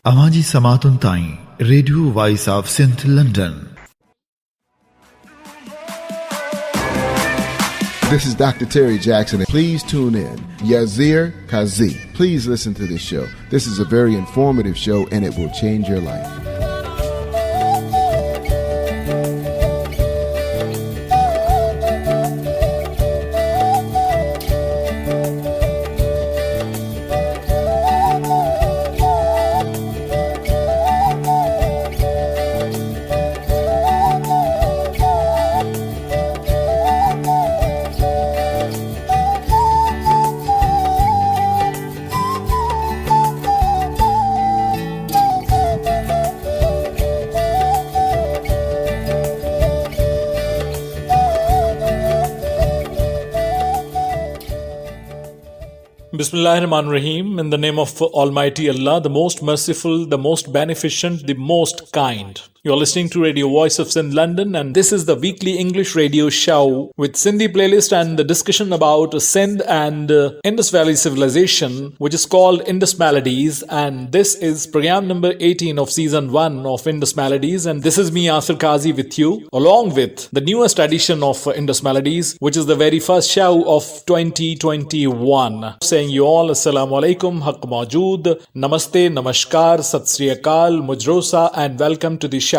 Amaji Samatun Tain, Radio Voice of St. London. This is Dr. Terry Jackson. Please tune in. Yazir Kazi. Please listen to this show. This is a very informative show and it will change your life. Bismillahirrahmanirrahim. In the name of Almighty Allah, the most merciful, the most beneficent, the most kind. You're listening to Radio Voice of St. London, and this is the weekly English radio show with Sindhi playlist and the discussion about Sindh and Indus Valley civilization, which is called Indus Melodies. And this is program number 18 of season 1 of Indus Melodies. And this is me, Asir Kazi, with you, along with the newest edition of Indus Melodies, which is the very first show of 2021. Saying you all, Assalamu alaikum, Haq Maujood, Namaste, Namaskar, Sat Sri Akal, Mujrosa, and welcome to the show.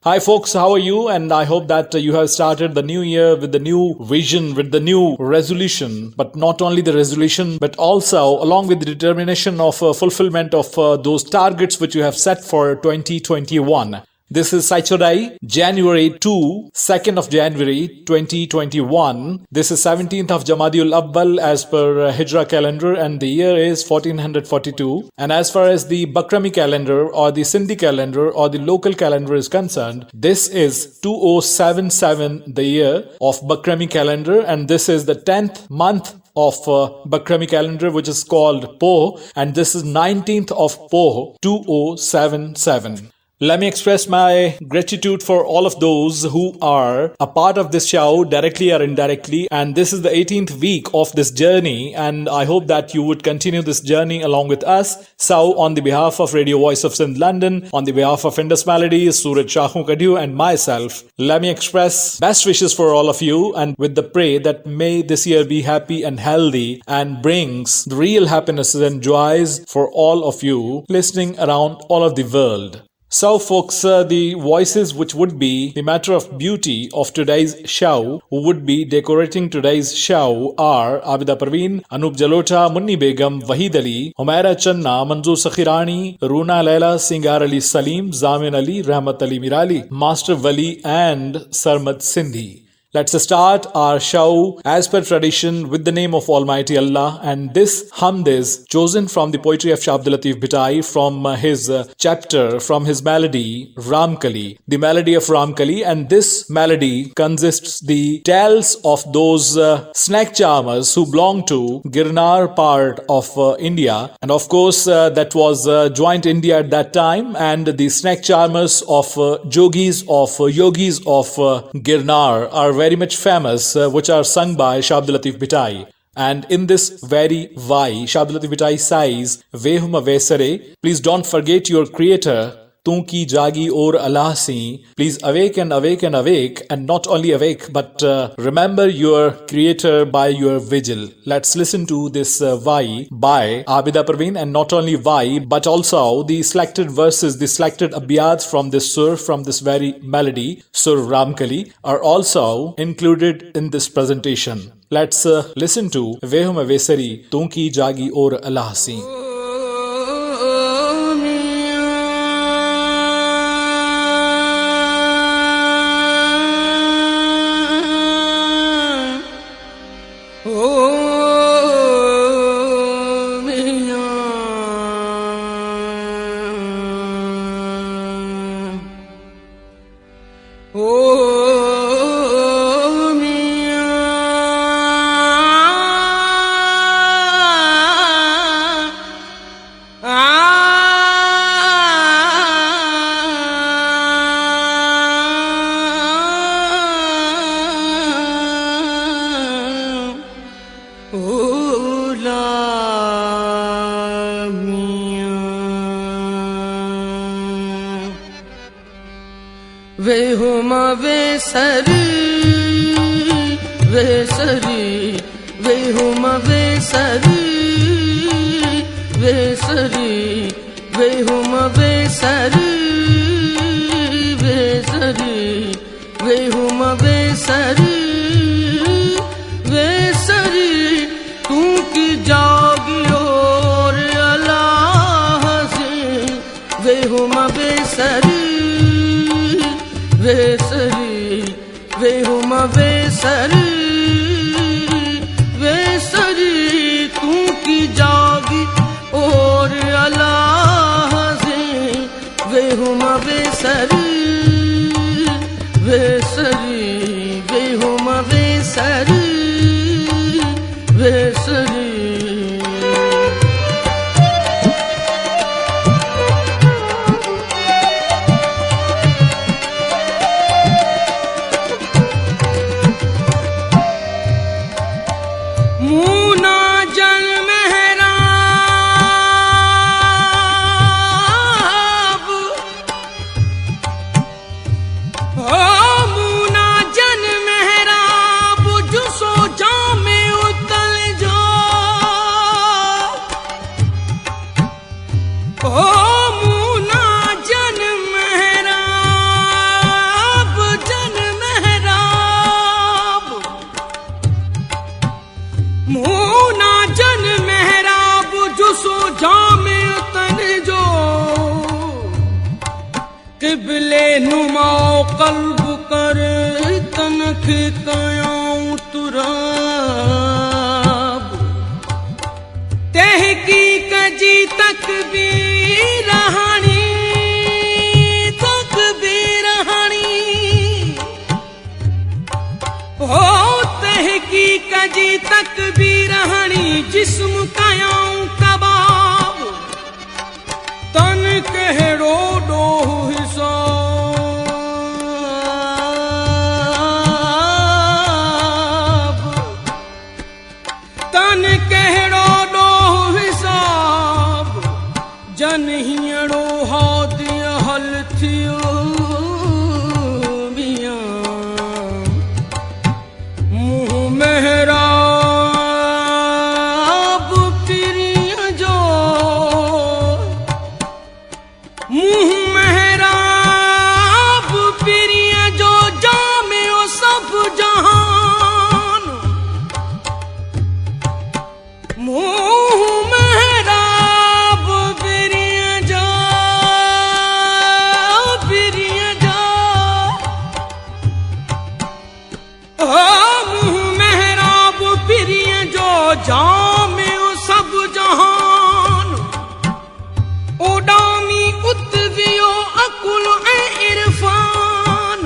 Hi folks, how are you? And I hope that you have started the new year with the new vision, with the new resolution. But not only the resolution, but also along with the determination of fulfillment of those targets which you have set for 2021. This is Saichodai, January 2, 2nd of January 2021. This is 17th of Jamadiul Awwal as per Hijra calendar, and the year is 1442. And as far as the Bakrami calendar or the Sindhi calendar or the local calendar is concerned, this is 2077, the year of Bakrami calendar, and this is the 10th month of Bakrami calendar, which is called Poh, and this is 19th of Poh, 2077. Let me express my gratitude for all of those who are a part of this show, directly or indirectly. And this is the 18th week of this journey. And I hope that you would continue this journey along with us. So, on the behalf of Radio Voice of St. London, on the behalf of Indus Melodies, Suraj Shahu Kadiu, and myself, let me express best wishes for all of you. And with the pray that may this year be happy and healthy and brings the real happinesses and joys for all of you listening around all of the world. So folks, the voices which would be the matter of beauty of today's show, who would be decorating today's show are Abida Parveen, Anup Jalota, Munni Begum, Wahid Ali, Humaira Channa, Manzoor Sakhirani, Runa Laila, Singar Ali Salim, Zamin Ali, Rahmat Ali Mirali, Master Wali and Sarmad Sindhi. Let's start our show as per tradition with the name of Almighty Allah, and this hamd is chosen from the poetry of Shah Abdul Latif Bhitai from his chapter, from his melody Ramkali, the melody of Ramkali, and this melody consists the tales of those snake charmers who belong to Girnar part of India, and of course that was joint India at that time, and the snake charmers of yogis of Girnar are very much famous, which are sung by Shah Abdul Latif Bhitai. And in this very Vai, Shah Abdul Latif Bhitai says, Vehuma Vesare, please don't forget your creator, Tum ki jagi or Allah si. Please awake and awake and awake, and not only awake, but remember your creator by your vigil. Let's listen to this Vai by Abida Parveen, and not only Vai, but also the selected verses, the selected abiyats from this sur, from this very melody, Sur Ramkali, are also included in this presentation. Let's listen to Vehuma Vesari, Tum ki jagi or Allah si. वेहुमा वेसरी वेसरी वेहुमा वेसरी वेसरी वेहुमा वेसरी वेसरी वेहुमा वेसरी वेसरी तू की जागी और अल्लाह से वेहुमा वेसरी वेसरी वेहुमा वेसरी वेसरी तू की जागी और अल्लाह से वेहुमा वेसरी वेसरी वेहुमा वेसरी वेसरी मूना जन मेहराब हो मूना जन मेहराब जो सो जामे उतल जो हो मूना जन मेहराब मूना जन मेहराब जो सो जामे तन जो किबले नुमाओ कल्ब कर तनख कयाऊं तुराब तहकीक जी तक भी रहानी हो तहकीक जी तक भी रहनी जिस्म कायाऊं कबाब तन कहड़ो डोह हिसाब तन कहड़ो डोह हिसाब जन हीअड़ो हादी हल थियो मेहराब प्रिय जो मुँह मेहराब प्रिय जो जामे ओ सब जहान मुँह मेहराब प्रिय जो जामे ओ सब जहान उडामी उतवियो अकुल ए इरफान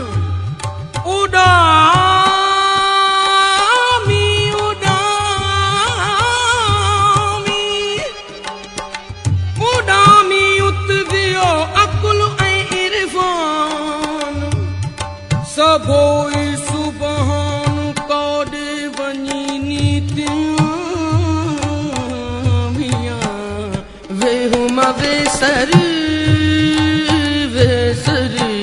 उडामी उतवियो अकुल ए इरफान सबोई सुबहान कौडे बनी वेहुमा वेसरी वेसरी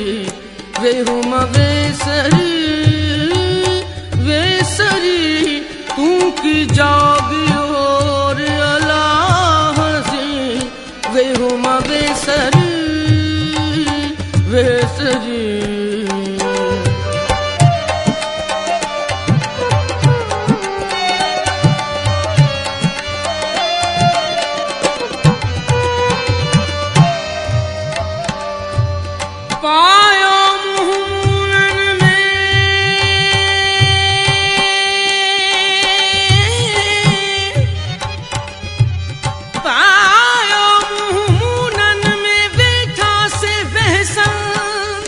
वेहुमा वेसरी वेसरी तू की जागी और अल्लाह से वेहुमा वेसरी वेसरी पायो मुहमूनन में पायो मुहमूनन में बैठा से बहसान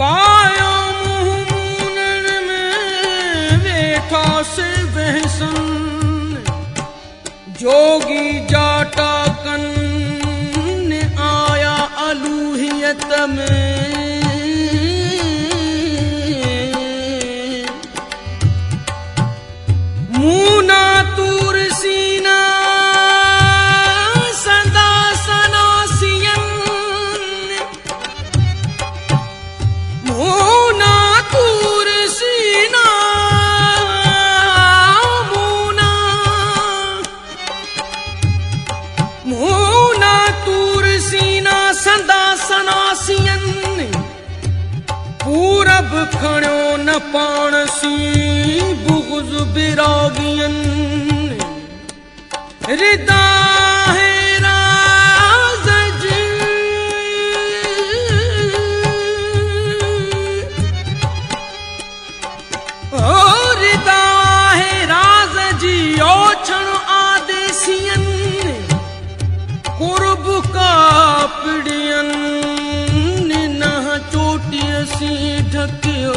पायो मुहमूनन में बैठा से बहसान जोगी जाटा कन अलूहियत में मूना तूर सीना सदा सनासियन पूरब खणो न पाणसी बुग़्ज़ बिरागियन रिदा है राज़ जी ओ रिदा है राज़ जी ओछण आदेसियन कुर्ब का पिड़ियन चोटियसी ढकियो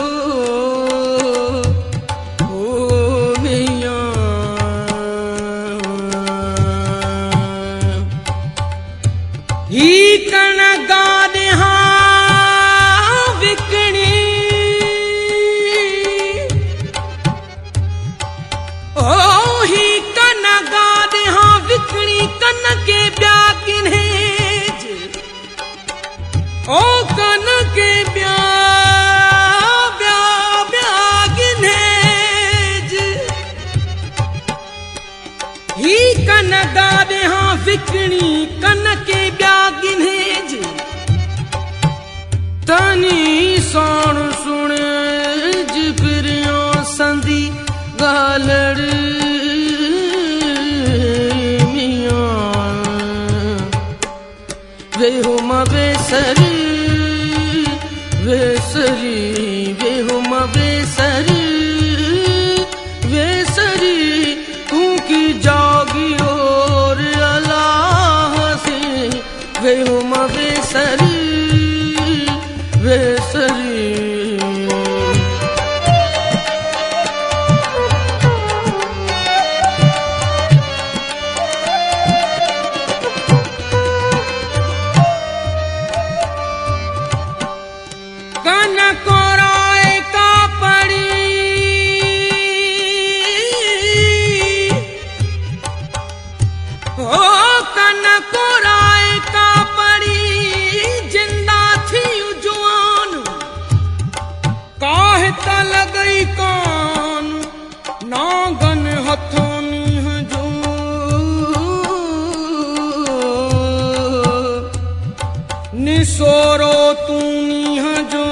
ओ मियां ही कण गाने विकणी ओ ही कण गाने विकणी कन के ब्या किन्हे ओ कन के ब्या ब्या ब्या गिन्हेज ही कन गादे हाँ विकणी कन के ब्या गिन्हेज तनी सोण सुण जिबरियो संदी गालड़ मियां वे हो मवेसरी वेसरी वे हम वेसरी वेसरी तू की जागी और अल्लाह से वे हम वेसरी वेसरी कन कोराए का पड़ी ओ कन कोराए का पड़ी जिंदा थी जुआन काहे त लगई कान नागन हथोनी जो निसोरो तूनी जो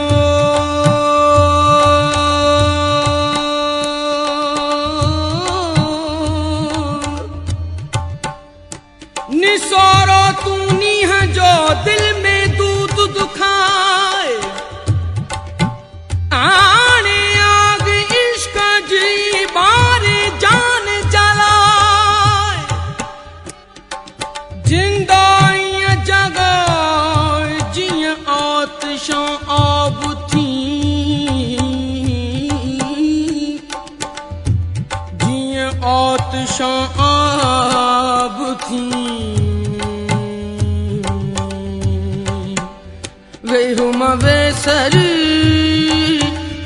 निसोरो तूनी जो दिल में दूध दुखाए आने आग इश्क जी बारे जान जलाए जिंदाई जगाए जिय आतिशां आब थी जिय आतिशां आब थी वे हम वेसरी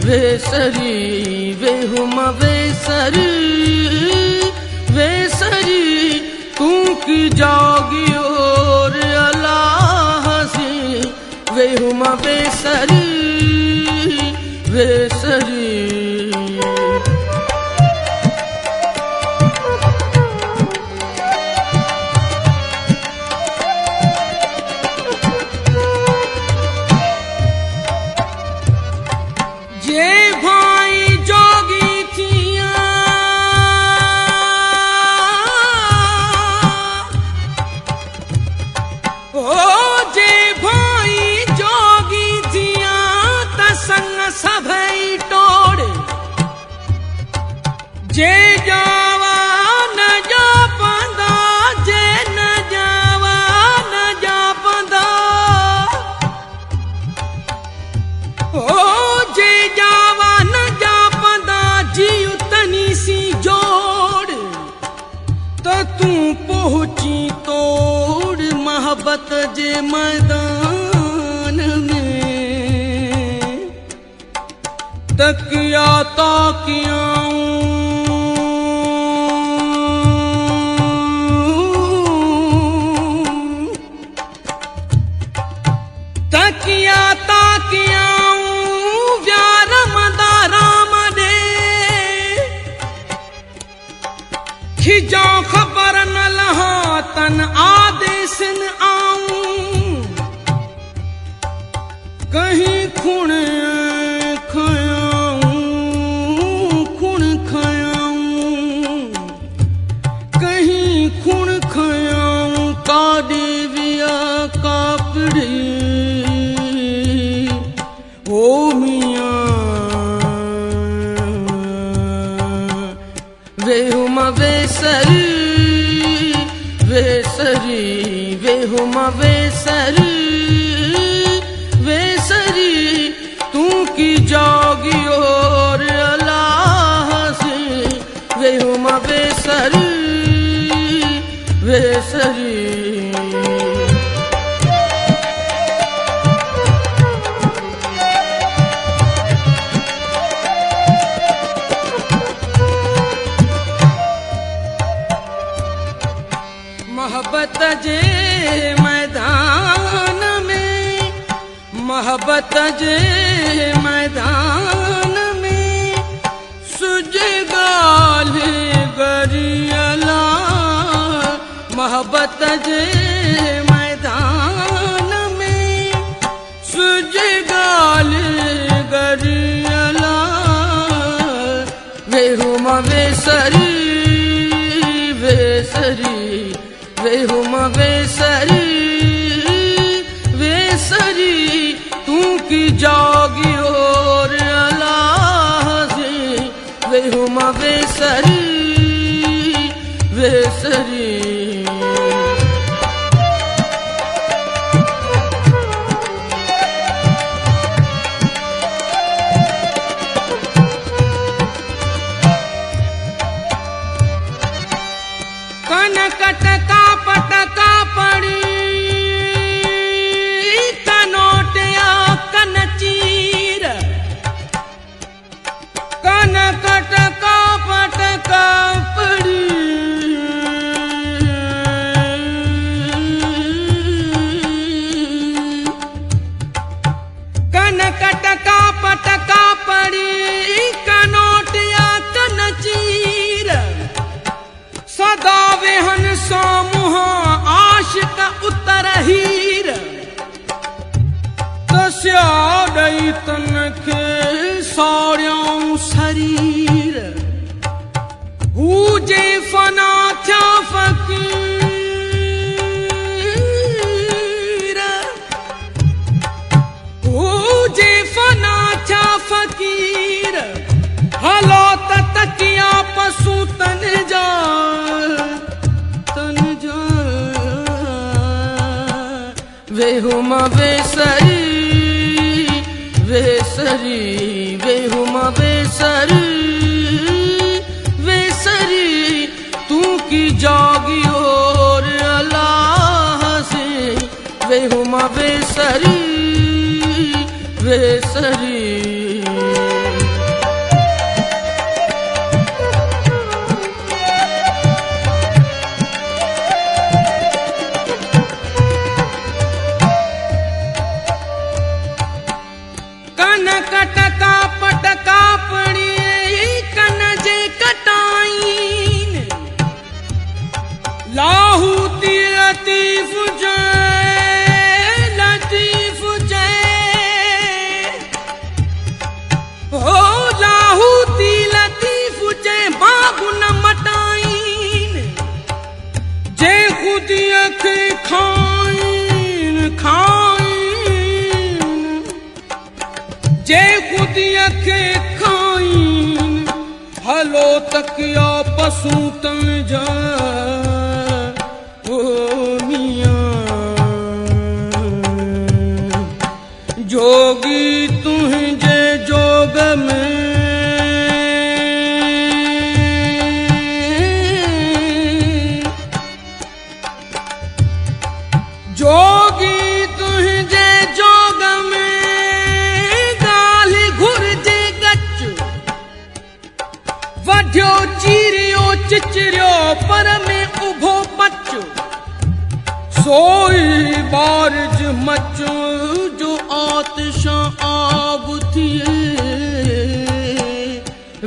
वेसरी वे हम वेसरी वेसरी तू की जागी और अल्लाह से वे हम वेसरी वेसरी जे भाई जोगी थिया ओ जे भाई जोगी थिया त संग सभई टोड़ जे जावा न जा पंदा जे न जावा न जा पंदा ओ जे जावा न जा पंदा जी उतनी सी जोड़ तो तू पहुंची तोड़ मोहब्बत जे मैदान में तकिया ताकियाऊं तकिया ताकियाऊं व्यार मदा राम दे खिजा खबर न लहा तन आदेशन आऊं कहीं खुण पड़ी ओ मियाँ वे हुमा वे सरी वे हुमा वे सरी तू की जागी और अल्लाह से वे हुमा वे सरी मोहब्बत जे मैदान में मोहब्बत जे मैदान में सुजगाल गरियला मोहब्बत जे मैदान में सुजगाल गरियला वे हुमा वे सरी वे हुमा वे सरी तू की जागी और अल्लाह से वे हुमा वे सरी कनकट का पटका पड़ी कनोटिया कनचीर कनकट का पटका पड़ी कनकट का पटका पड़ी कनोटिया कनचीर सदा वेहन समूह आशिक उत्तर हीर तस्यादई तनखे सार्यों शरीर हूजे फना थया फकीर हूजे फना थया फकीर हलो तकिया पशु तन जा वे हुमा वे सरी वे हुमा वे सरी तू की जागी और अल्लाह से वे हुमा वे सरी कनकट का पटका पड़ी कन जे कटाईन लाहूती लतीफ जय हो लाहूती लतीफ जय बाबू न मटाईन जे खुद अख खाइन जे खुद अखे खाइन हलो तकिया पशु तन जा ओ मियाँ जोगी तुझे जोग में जोगी तुझे जोग में वढ्यो चीरियो चिचरियो पर में उभो पचो सोई बारिज मचो जो आतिशां आग थिए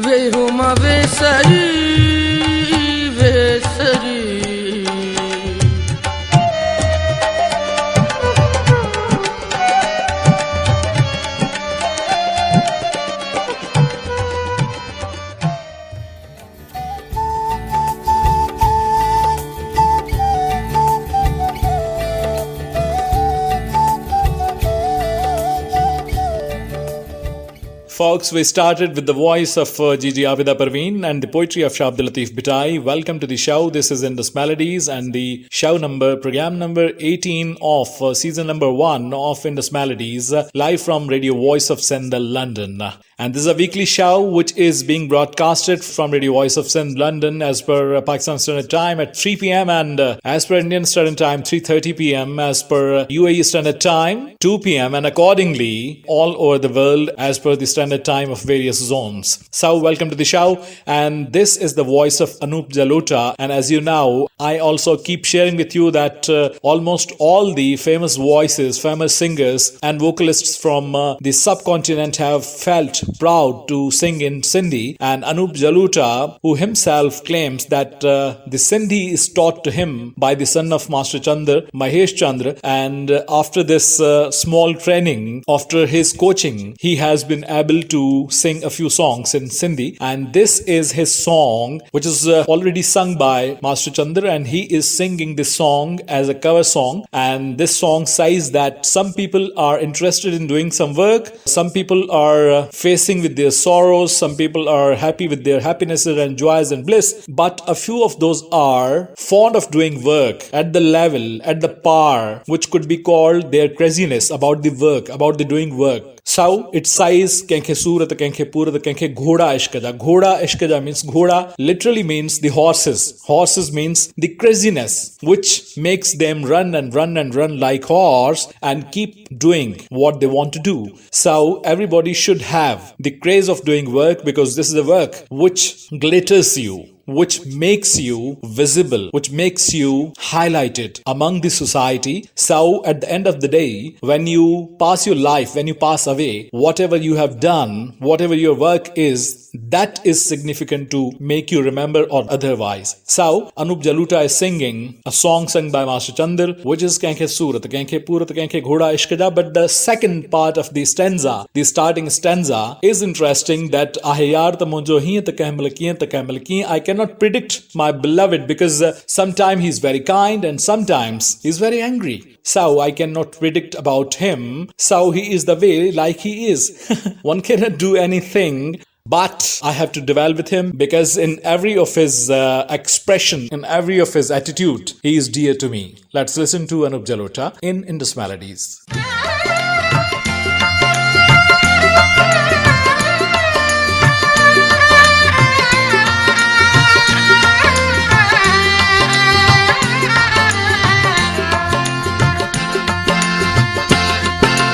वे हुमा वे सरी folks, we started with the voice of Gigi Abida Parveen and the poetry of Shah Abdul Latif Bhitai. Welcome to the show. This is Indus Melodies and the show number, program number 18 of season number 1 of Indus Melodies, live from Radio Voice of Sindh, London. And this is a weekly show which is being broadcasted from Radio Voice of Sindh, London, as per Pakistan Standard Time at 3 p.m. and as per Indian Standard Time 3:30 p.m. as per UAE Standard Time 2 p.m. and accordingly all over the world as per the standard time of various zones. So welcome to the show, and this is the voice of Anup Jaluta. And as you know, I also keep sharing with you that almost all the famous voices, famous singers and vocalists from the subcontinent have felt proud to sing in Sindhi, and Anup Jaluta, who himself claims that the Sindhi is taught to him by the son of Master Chandra, Mahesh Chandra, and after this small training, after his coaching, he has been able to sing a few songs in Sindhi, and this is his song which is already sung by Master Chandra, and he is singing this song as a cover song. And this song says that some people are interested in doing some work, some people are facing with their sorrows, some people are happy with their happinesses and joys and bliss, but a few of those are fond of doing work at the level, at the power which could be called their craziness about the work, about the doing work. So it says kenke surat, kenke purat, kenke ghoda ishkaja. Ghoda ishkaja means ghoda literally means the horses. Horses means the craziness which makes them run and run and run like horse and keep doing what they want to do. So everybody should have the craze of doing work, because this is a work which glitters you, which makes you visible, which makes you highlighted among the society. So at the end of the day, when you pass your life, when you pass away, whatever you have done, whatever your work is, that is significant to make you remember or otherwise. So Anup Jaluta is singing a song sung by Master Chandra, which is Kenke Surat, Kenke Purat, Kenke Ghoda Ishkaja. But the second part of the stanza, the starting stanza, is interesting, that Ahiyar tamunjo hi takahmalki, I cannot predict my beloved, because sometimes he's very kind and sometimes he's very angry. So I cannot predict about him. So he is the way like he is. One cannot do anything, but I have to dwell with him, because in every of his expression, in every of his attitude, he is dear to me. Let's listen to Anup Jaluta in Indus Melodies.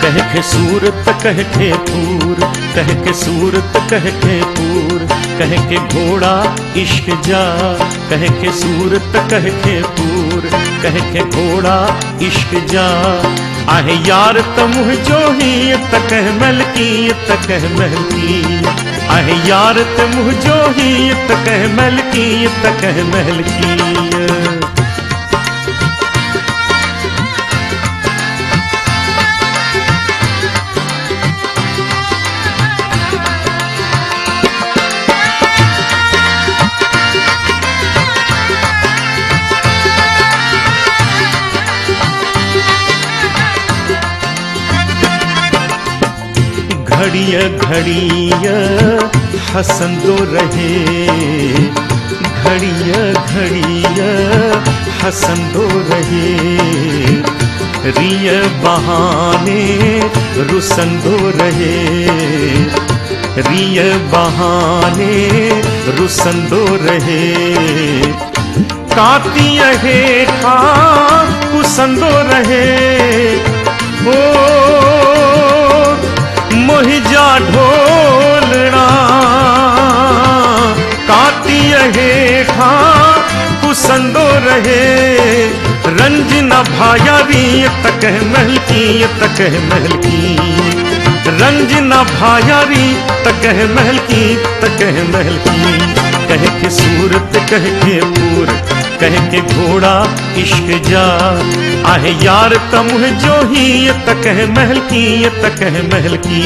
कह के सूरत कह के पूर, कह के सूरत कह के पूर, कह के घोड़ा इश्क जा, कह के सूरत कह के पूर, कह के घोड़ा इश्क जा। आहे यार तमुह जो ही तकह मलकी, तकह महलकी, आहे यार तमुह जो ही तकह मलकी, तकह महलकी। घड़िया घड़िया हंसंदो रहे, घड़िया घड़िया हंसंदो रहे, रिय बहाने रुसंदो रहे, रिय बहाने रुसंदो रहे, काती हेठा कुसंदो रहे। ओ मोहिजा ढोलना काती हेठा कुसंदो रहे, रंज न भायारी तकह महलकी, तकह महलकी, रंज न भायारी तकह महलकी, तकह महलकी। कह के सूरत कह के पूर, कह के घोड़ा इश्क जा, आहे यार तमुह जो ही तकह महलकी, तकह महलकी,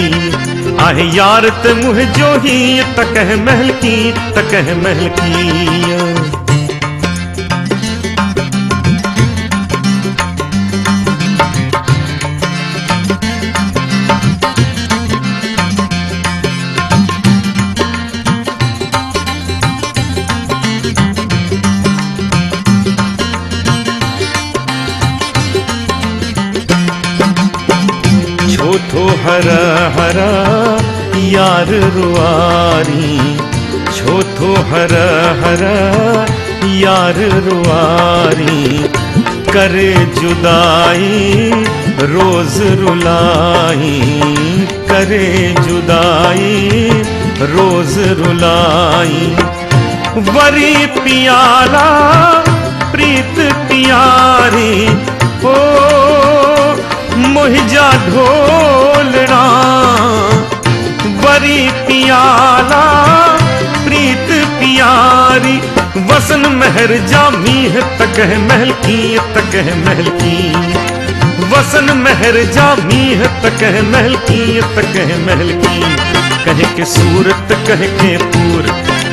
आहे यार तमुह जो ही तकह महलकी, तकह महलकी। हरा हरा यार रुआरी, छोथो हरा हरा यार रुआरी, करे जुदाई रोज रुलाई, करे जुदाई रोज रुलाई। वरी पियाला प्रीत प्यारी, ओ मुहिजा ढोलना, वरी पियाला प्रीत प्यारी। वसन महर जामी है तकह महल की, तकह महल की, वसन महर जामी है तकह महल की, तकह महल की। कहे के सूरत कहे के पूर,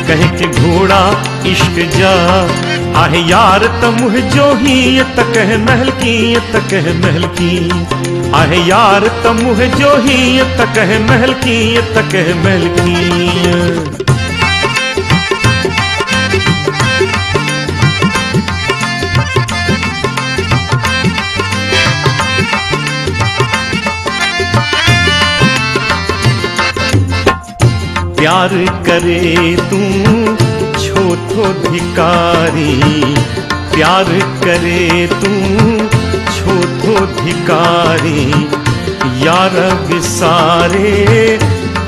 कहे के घोड़ा इश्क जा, आहे यार तमुह जो ही तकह महल की, तकह महल की, आहे यार तमुह जो ही तकह महल की, तकह महल की। प्यार करे तू छोथो धिकारी, प्यार करे तू छोथो धिकारी, यार विसारे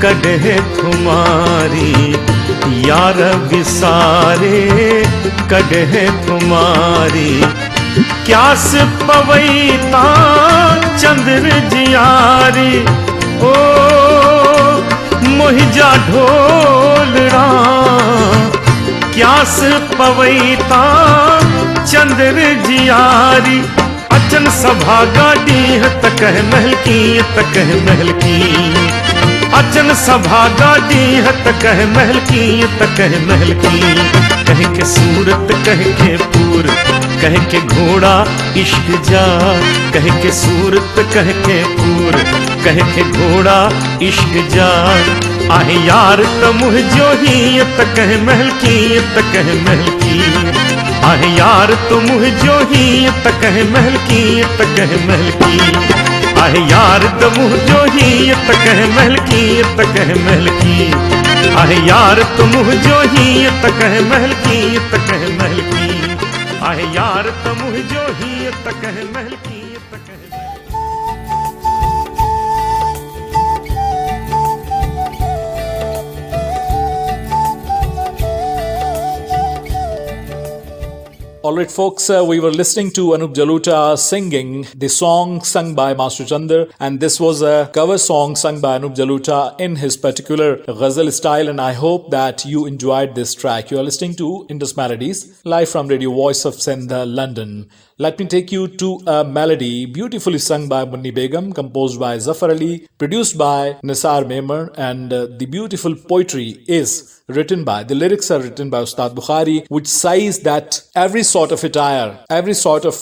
कढ़े तुम्हारी, यार विसारे कढ़े तुम्हारी। क्यास पवैता चंद्र जियारी, ओ मोहिजा ढोलना, क्यास पवैता चंद्र जियारी। अचन सभा गाड़ी है तकह महल की, तकह महल की, अचन सभा गाड़ी है तकह महल की, तकह महल की। कह के सूरत कह के पूर, कह के घोड़ा इश्क जा, कह के सूरत कह के पूर, कह के घोड़ा इश्क जा। आहे यार तमुह जो ही तकह महल की, तकह महल की, आहे यार तमुह जो ही तकह महल की, तकह महल की, आहे यार तमुह जो ही तकह महल की, तकह महल की, आहे यार तमुह जो ही तकह महल की, तकह महल की, आहे यार तमुह जो ही तकह महल की, तकह महल की। Alright folks, we were listening to Anup Jaluta singing the song sung by Master Chandar, and this was a cover song sung by Anup Jaluta in his particular ghazal style, and I hope that you enjoyed this track. You are listening to Indus Melodies live from Radio Voice of Sindh, London. Let me take you to a melody beautifully sung by Munni Begum, composed by Zafar Ali, produced by Nisar Memar, and the beautiful poetry is written by, the lyrics are written by Ustad Bukhari, which says that every sort of attire, every sort of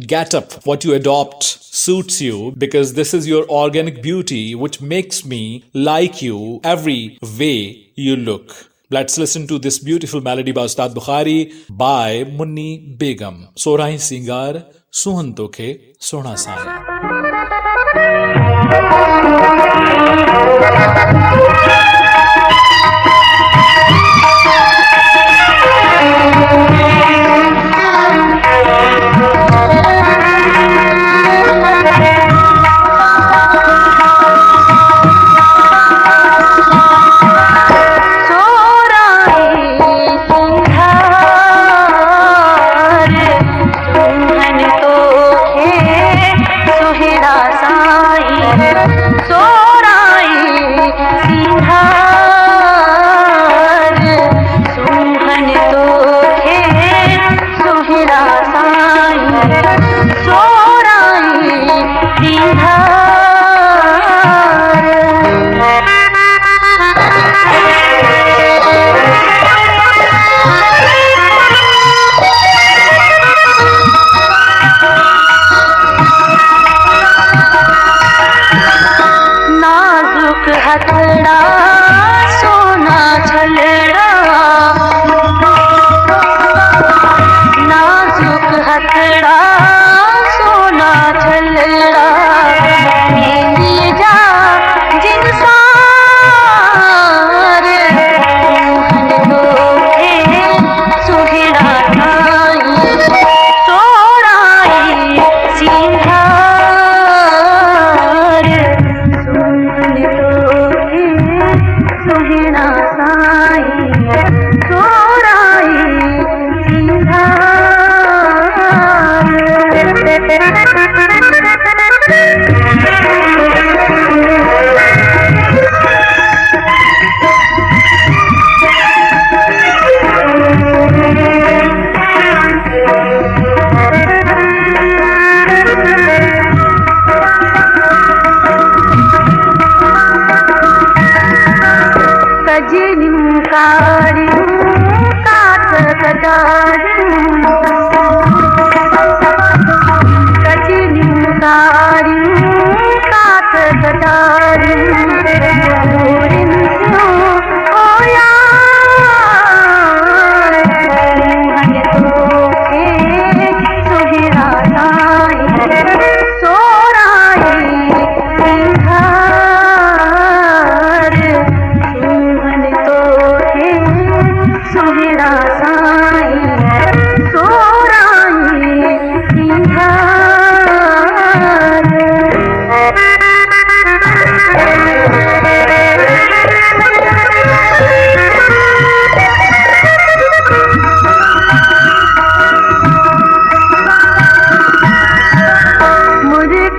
get-up, what you adopt suits you, because this is your organic beauty which makes me like you every way you look. Let's listen to this beautiful melody by Ustad Bukhari by Munni Begum. Sorahi Singar, Suhan Tokhe, Sona Sai. सोराई Sinha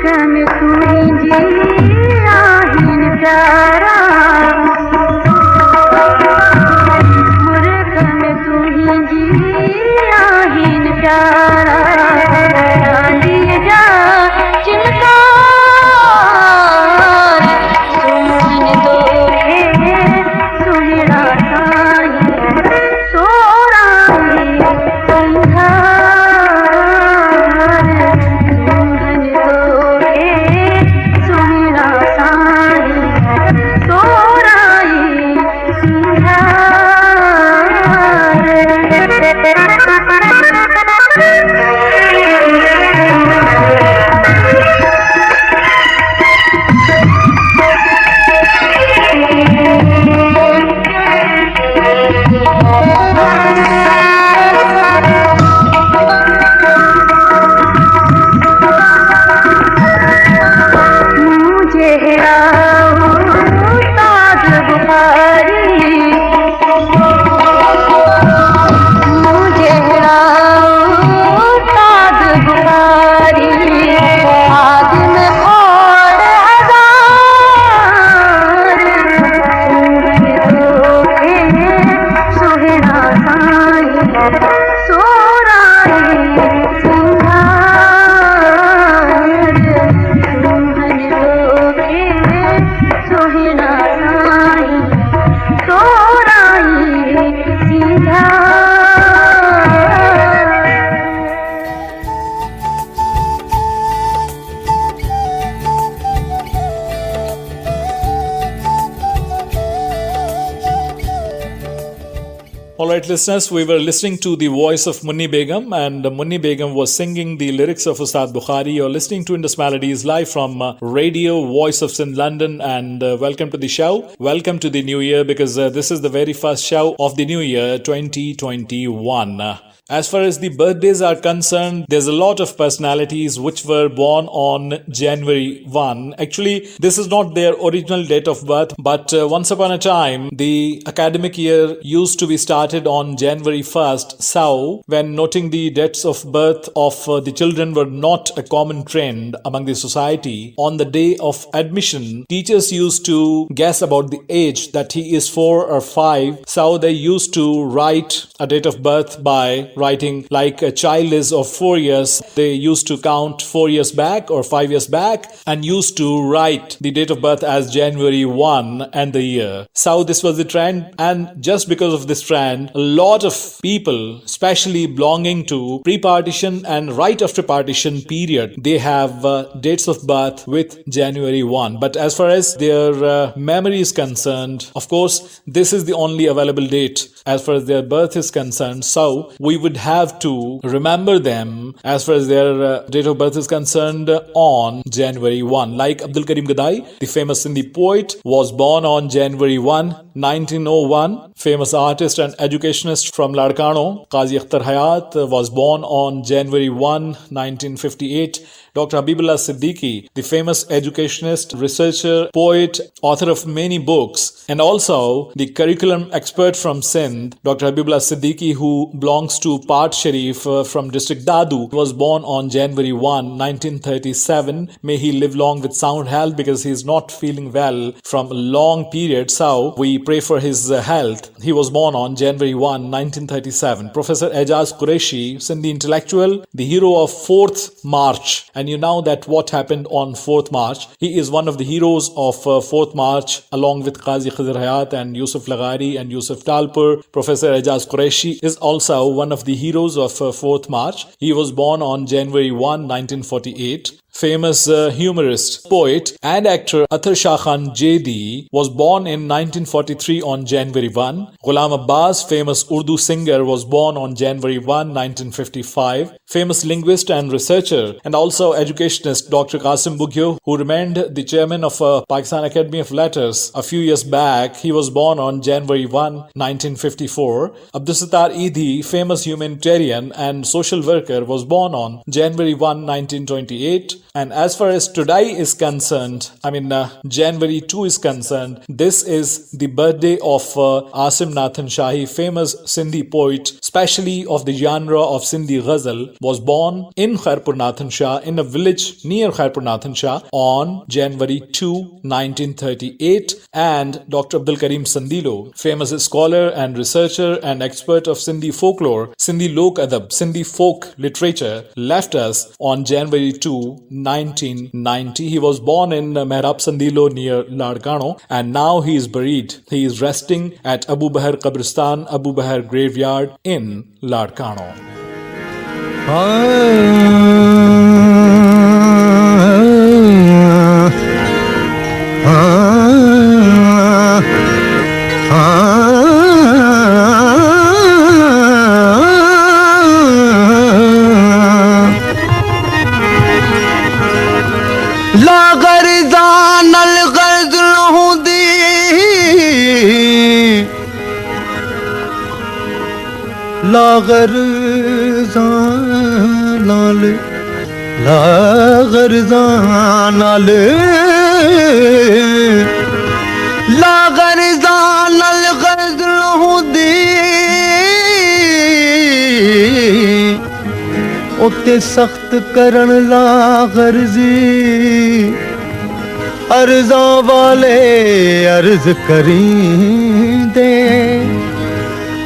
में तू ही जी आहीन प्यारा, मुर्ख में तू ही जी आहीन प्यारा, डालिए जा चिमकार सोहन दोहे सुहिड़ा साई सोराई संघार, सोहन दोहे सुहिड़ा Sai सोराई Alright, listeners, we were listening to the voice of Munni Begum, and Munni Begum was singing the lyrics of Ustad Bukhari. You're listening to Indus Melodies live from Radio Voice of Sindh, London, and welcome to the show. Welcome to the new year, because this is the very first show of the new year 2021. As far as the birthdays are concerned, there's a lot of personalities which were born on January 1. Actually, this is not their original date of birth, but once upon a time, the academic year used to be started on January 1st. So, when noting the dates of birth of the children were not a common trend among the society, on the day of admission, teachers used to guess about the age, that he is 4 or 5. So, they used to write a date of birth by writing like a child is of 4 years. They used to count 4 years back or 5 years back and used to write the date of birth as January 1 and the year. So this was the trend, and just because of this trend, a lot of people, especially belonging to pre-partition and right after partition period, they have dates of birth with January 1. But as far as their memory is concerned, of course, this is the only available date as far as their birth is concerned. So we would have to remember them as far as their date of birth is concerned on January 1. Like Abdul Karim Gadai, the famous Sindhi poet, was born on January 1, 1901. Famous artist and educationist from Ladkano, Qazi Akhtar Hayat, was born on January 1, 1958. Dr. Habibullah Siddiqui, the famous educationist, researcher, poet, author of many books, and also the curriculum expert from Sindh, Dr. Habibullah Siddiqui, who belongs to Pat Sharif from district Dadu, was born on January 1, 1937. May he live long with sound health, because he is not feeling well from a long period. So we pray for his health. He was born on January 1, 1937. Professor Ejaz Qureshi, Sindhi intellectual, the hero of 4th March. And you know that what happened on 4th March. He is one of the heroes of 4th March, along with Qazi Khidr Hayat and Yusuf Laghari and Yusuf Talpur. Professor Ejaz Qureshi is also one of the heroes of 4th March. He was born on January 1, 1948. Famous humorist, poet and actor Athar Shah Khan Jedi was born in 1943 on January 1. Ghulam Abbas, famous Urdu singer, was born on January 1, 1955. Famous linguist and researcher and also educationist Dr. Qasim Bugyo, who remained the chairman of Pakistan Academy of Letters a few years back, he was born on January 1, 1954. Abdus Sattar Eidi, famous humanitarian and social worker, was born on January 1, 1928. And as far as today is concerned, January 2 is concerned, this is the birthday of Asim Nathan Shahi, famous Sindhi poet, especially of the genre of Sindhi Ghazal, was born in Khairpur Nathan Shah in a village near Khairpur Nathan Shah on January 2, 1938. And Dr. Abdul Karim Sandilo, famous scholar and researcher and expert of Sindhi folklore, Sindhi Lok Adab, Sindhi folk literature, left us on January 2, 1990. He was born in Mehrab Sandilo near Ladkano, and now he is buried. He is resting at Abu Bahar Qabristan, Abu Bahar Graveyard in Ladkano. उते सख्त करन ला गर्जी अर्जा वाले अर्ज करींदे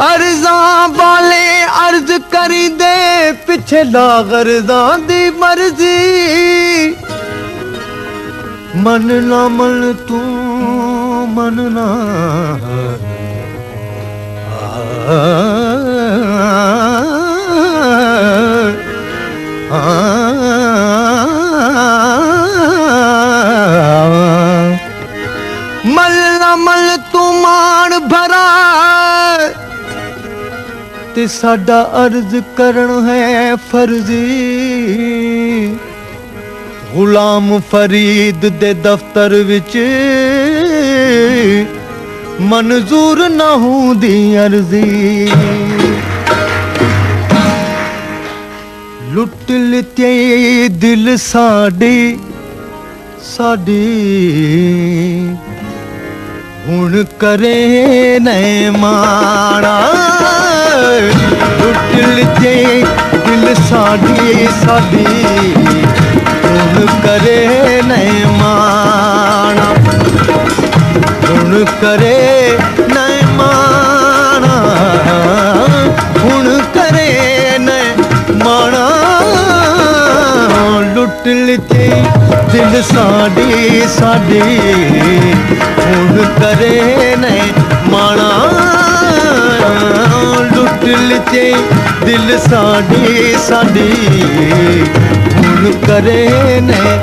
अर्जा वाले अर्ज करींदे पिछे ला गर्जा दी मर्जी मन ना मन तू मन ना मल तू मान भरा ते साडा अर्ज करन है फर्जी गुलाम फरीद दे दफ्तर विच मंजूर ना हुंदी अर्जी लुट लिते दिल साडी हुण करे नए माना लुट लिते दिल साडी हुण करे नए माना हुण करे नए माना हुण करे नए माना लुट लिते दिल साडी हुण करे नए माना लुट लिते दिल साडी हुण करे नए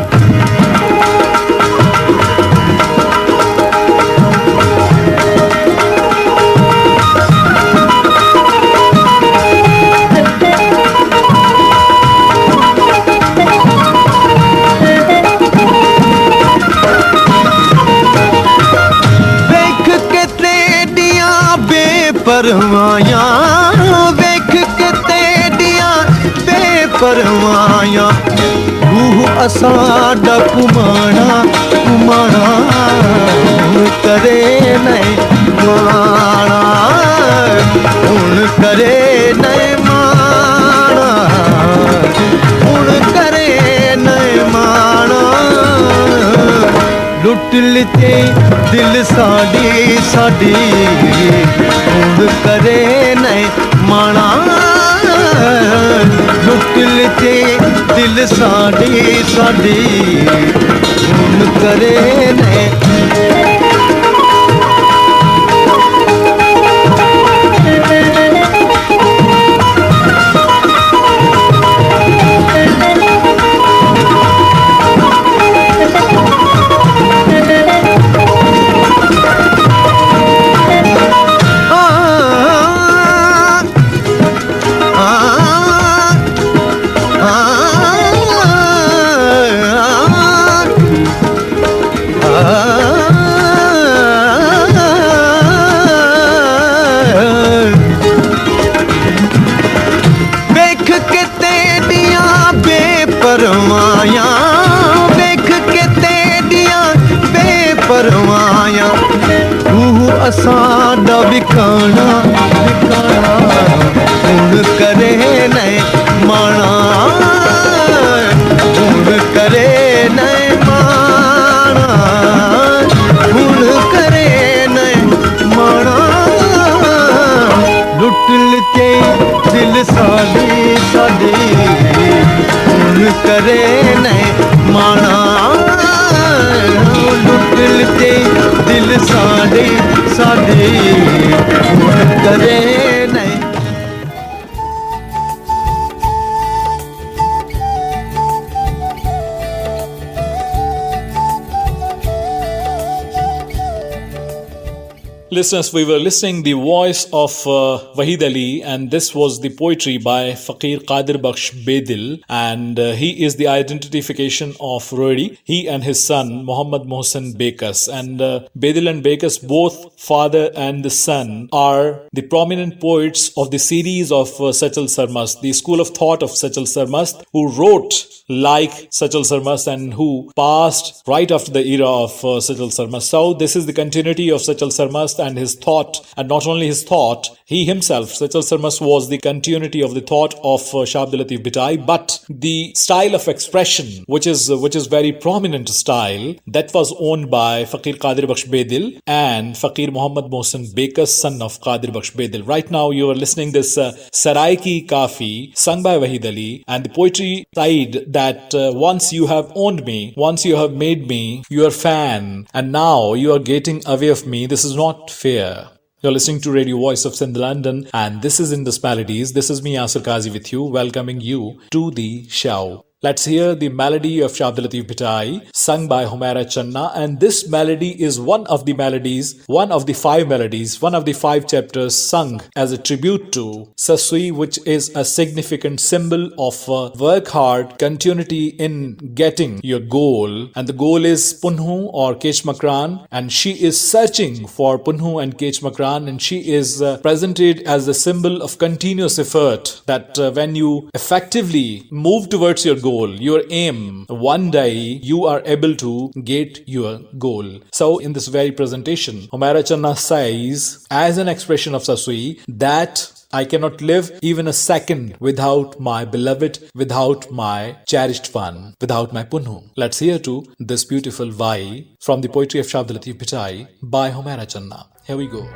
परवाया वेख के तेडिया बेपरवाया रूह असाडा कुमाना करे नए माना हुण करे नए माना हुण करे नए माना लुट लिते दिल साडी हुण करे नए माना लुट लिते दिल साडी हुण करे नए फरमाया तू असां दा विकाना हुण करे नए माना हुण करे नए माना हुण करे नए माना लुट लते दिल साडी साडी हुण करे नए माना लुट लते दिल साडी साडी हुण करे नए Listeners, we were listening the voice of Wahid Ali, and this was the poetry by Faqir Qadir Bakhsh Bedil, and he is the identification of Rohdi. He and his son Muhammad Mohsen Bekas, and Bedil and Bekas, both father and the son, are the prominent poets of the series of Sachal Sarmast, the school of thought of Sachal Sarmast, who wrote like Sachal Sarmast and who passed right after the era of Sachal Sarmast. So this is the continuity of Sachal Sarmast and his thought, and not only his thought, he himself, Sachal Sarmast, was the continuity of the thought of Shah Abdul Latif Bhitai, but the style of expression, which is very prominent style, that was owned by Faqir Qadir Bakhsh Bedil and Faqir Muhammad Mohsen Bekas, son of Qadir Bakhsh Bedil. Right now you are listening this Sarai Ki Kafi, sung by Wahid Ali, and the poetry side that once you have owned me, once you have made me your fan, and now you are getting away of me, this is not fair. You're listening to Radio Voice of Sindh London, and this is Indus Melodies. This is me, Yasir Qazi, with you, welcoming you to the show. Let's hear the melody of Shah Abdul Latif Bhitai, sung by Humaira Channa, and this melody is one of the melodies, one of the five chapters sung as a tribute to Sasui, which is a significant symbol of work hard, continuity in getting your goal, and the goal is Punhu or Kesh Makran, and she is searching for Punhu and Kesh Makran, and she is presented as the symbol of continuous effort, that when you effectively move towards your goal, your aim, one day you are able to get your goal. So in this very presentation, Humaira Channa says, as an expression of Sasui, that I cannot live even a second without my beloved, without my cherished one, without my Punhu. Let's hear to this beautiful Vai from the poetry of Shah Abdul Latif Bhitai by Humaira Channa. Here we go.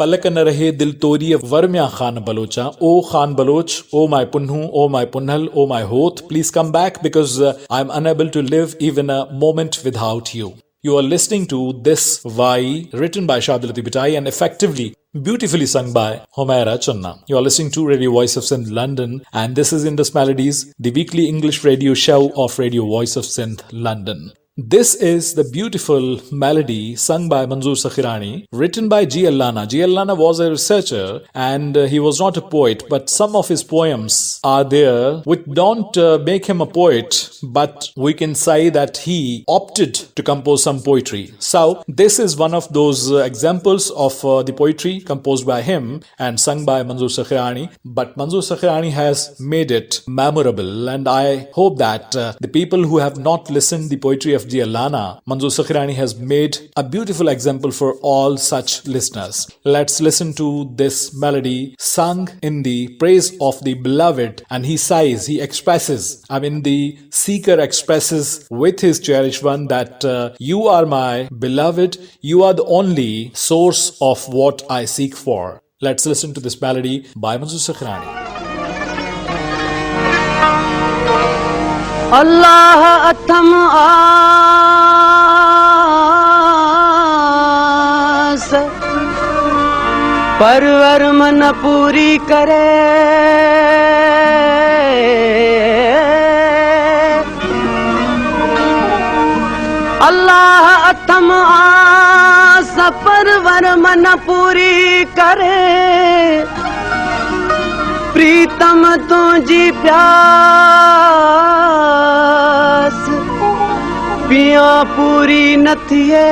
पलक न रहे दिल तोरी वर्म्या Khan बलोचा. Oh Khan Baloch, oh my Punhu, oh my Punhal, oh my Hoth, please come back because I'm unable to live even a moment without you. You are listening to This Vai, written by Shahid Latif Bhittai and effectively, beautifully sung by Humaira Channa. You are listening to Radio Voice of Sindh, London, and this is Indus Melodies, the weekly English radio show of Radio Voice of Sindh, London. This is the beautiful melody sung by Manzoor Sakhirani, written by G. Allana. G. Allana was a researcher and he was not a poet, but some of his poems are there which don't make him a poet, but we can say that he opted to compose some poetry. So this is one of those examples of the poetry composed by him and sung by Manzoor Sakhirani. But Manzoor Sakhirani has made it memorable, and I hope that the people who have not listened the poetry of G. Allana, Manzoor Sakhirani has made a beautiful example for all such listeners. Let's listen to this melody sung in the praise of the beloved, and he sighs, he expresses, the seeker expresses with his cherished one that you are my beloved, you are the only source of what I seek for. Let's listen to this melody by Manzoor Sakhirani. अल्लाह अथम आस परवर मन पूरी करे अल्लाह अथम आस परवर मन पूरी करे प्रीतम तुझी प्यास पिया पूरी न थिए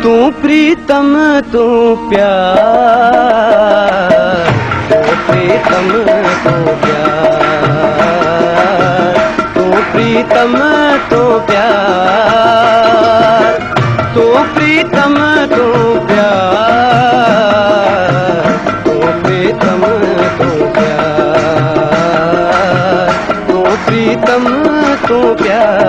तू प्रीतम तू प्यार तू प्रीतम तू प्यार तू प्रीतम तू प्यार तू प्रीतम तू प्यार तू प्रीतम तू प्यार तू प्रीतम तू प्यार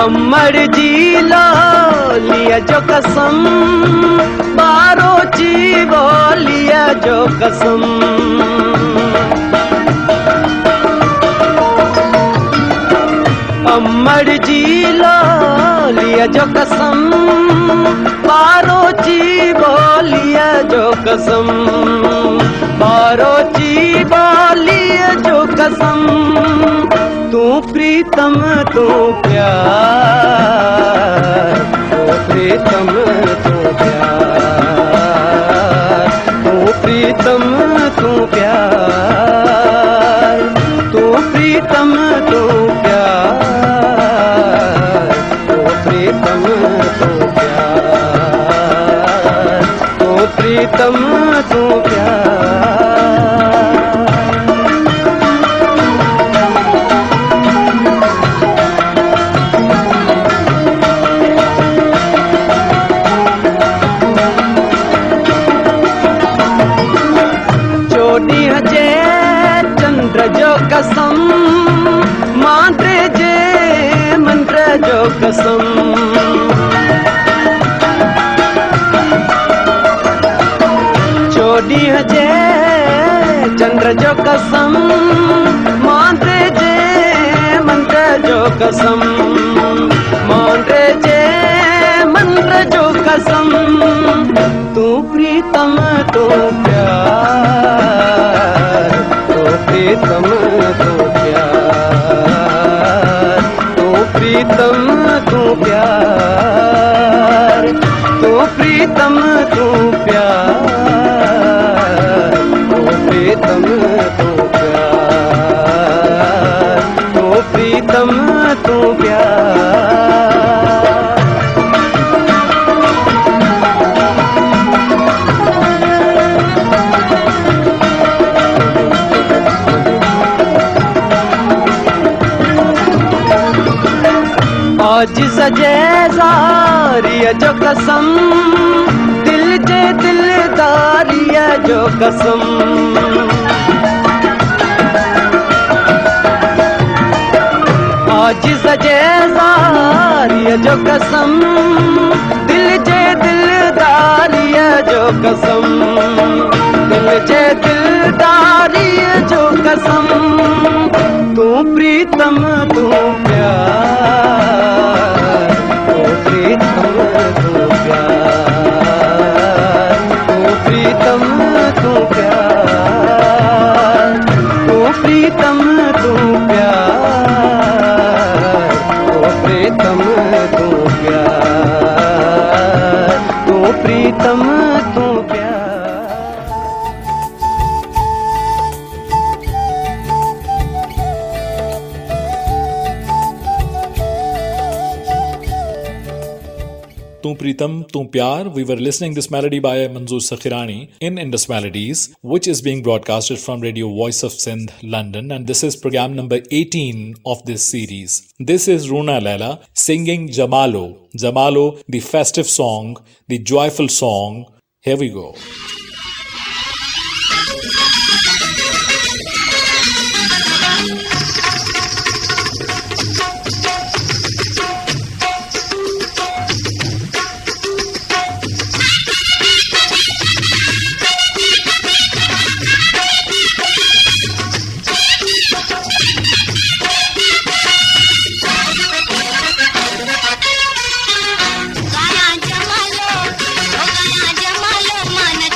अमर जी लो लिया जो कसम बारो जी वो लिया जो कसम अमर जी लो लिया जो कसम बारो जी वो लिया जो कसम बारो जी वो लिया जो कसम तू प्रीतम तू प्यार तू प्रीतम तू प्यार तू प्रीतम तू प्यार तू प्रीतम तू प्यार तू प्रीतम तू प्यार तू प्रीतम तू प्यार जो कसम मांते जे मंत्र जो कसम चोडी जे चंद्र जो कसम मांते जे मंत्र जो कसम मांते जे मंत्र जो कसम तू प्रीतम तू प्यार प्रीतम तू प्यार तू प्रीतम तू प्यार तू प्रीतम तू प्यार तू प्रीतम तू प्यार तू प्रीतम तू प्यार सजे ज़ारिया जो कसम दिल जे दिलदारिया जो कसम आज सजे ज़ारिया जो कसम दिल जे दिलदारिया जो कसम दिल जे दिलदारिया जो कसम तू प्रीतम तू प्यार तू प्रीतम तू प्यार तू प्रीतम तू प्यार तू प्रीतम तू प्यार तू प्रीतम तू प्यार तू प्रीतम तू प्यार Tu Pritam, Tu Pyar. We were listening this melody by Manzoor Sakhirani in Indus Melodies, which is being broadcasted from Radio Voice of Sindh, London, and this is program number 18 of this series. This is Runa Laila singing Jamalo. Jamalo, the festive song, the joyful song. Here we go. Jamaalo, mana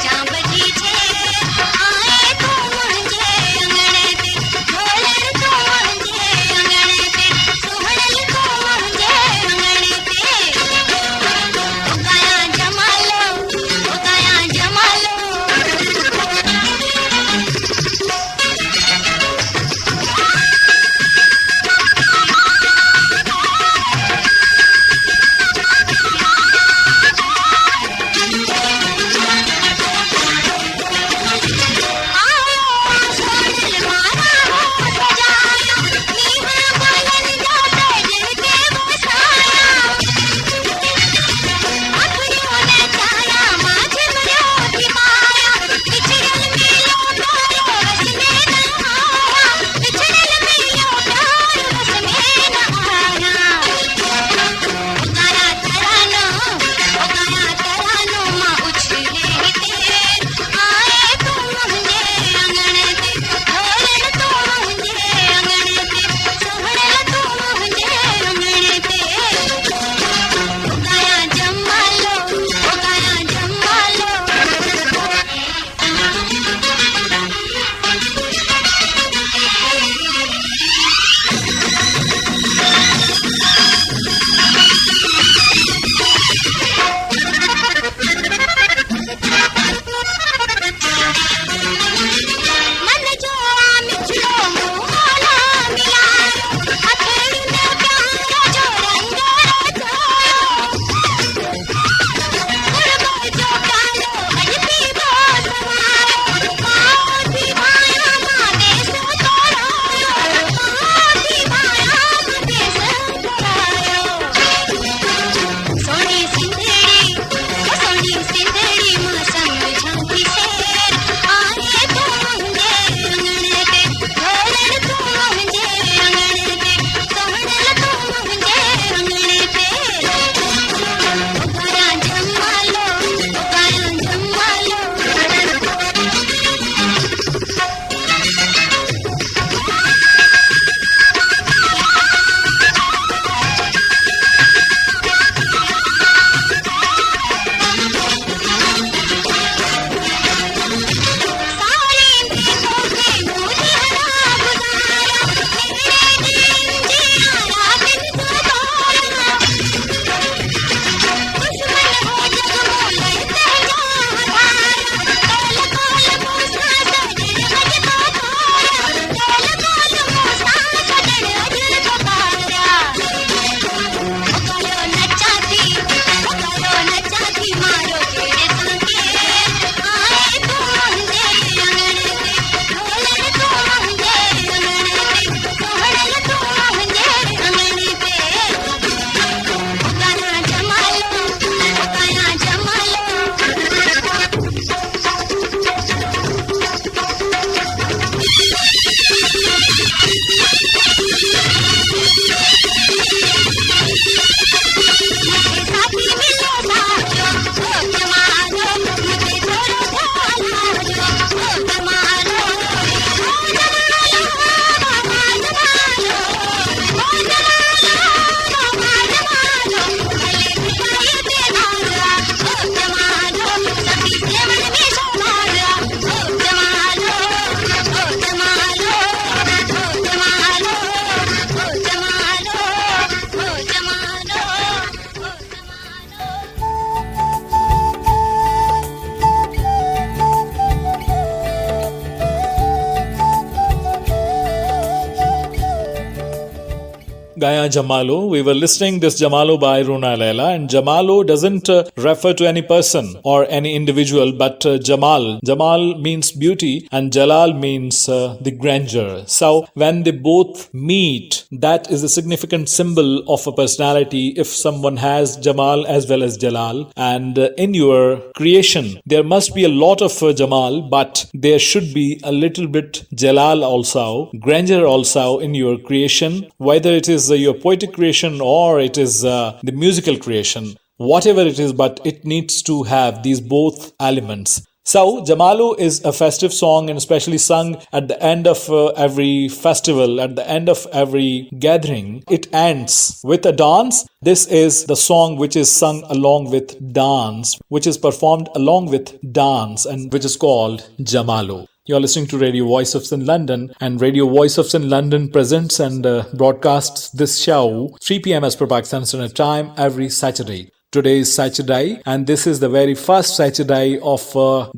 Gaya Jamalo. We were listening this Jamalo by Runa Laila, and Jamalo doesn't refer to any person or any individual, but Jamal. Jamal means beauty and Jalal means the grandeur. So when they both meet, that is a significant symbol of a personality. If someone has Jamal as well as Jalal, and in your creation there must be a lot of Jamal, but there should be a little bit Jalal also, grandeur also in your creation, whether it is your poetic creation or it is the musical creation, whatever it is, but it needs to have these both elements. So, Jamalu is a festive song and especially sung at the end of every festival, at the end of every gathering. It ends with a dance. This is the song which is sung along with dance, which is performed along with dance, and which is called Jamalu. You're listening to Radio Voice of Sin London, and Radio Voice of Sin London presents and broadcasts this show 3 p.m. as per Pakistan Standard Time every Saturday. Today is Saturday, and this is the very first Saturday of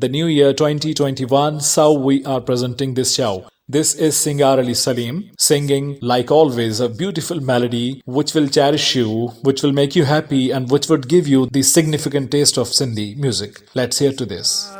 the new year 2021. So we are presenting this show. This is Singar Ali Salim singing, like always, a beautiful melody which will cherish you, which will make you happy, and which would give you the significant taste of Sindhi music. Let's hear to this.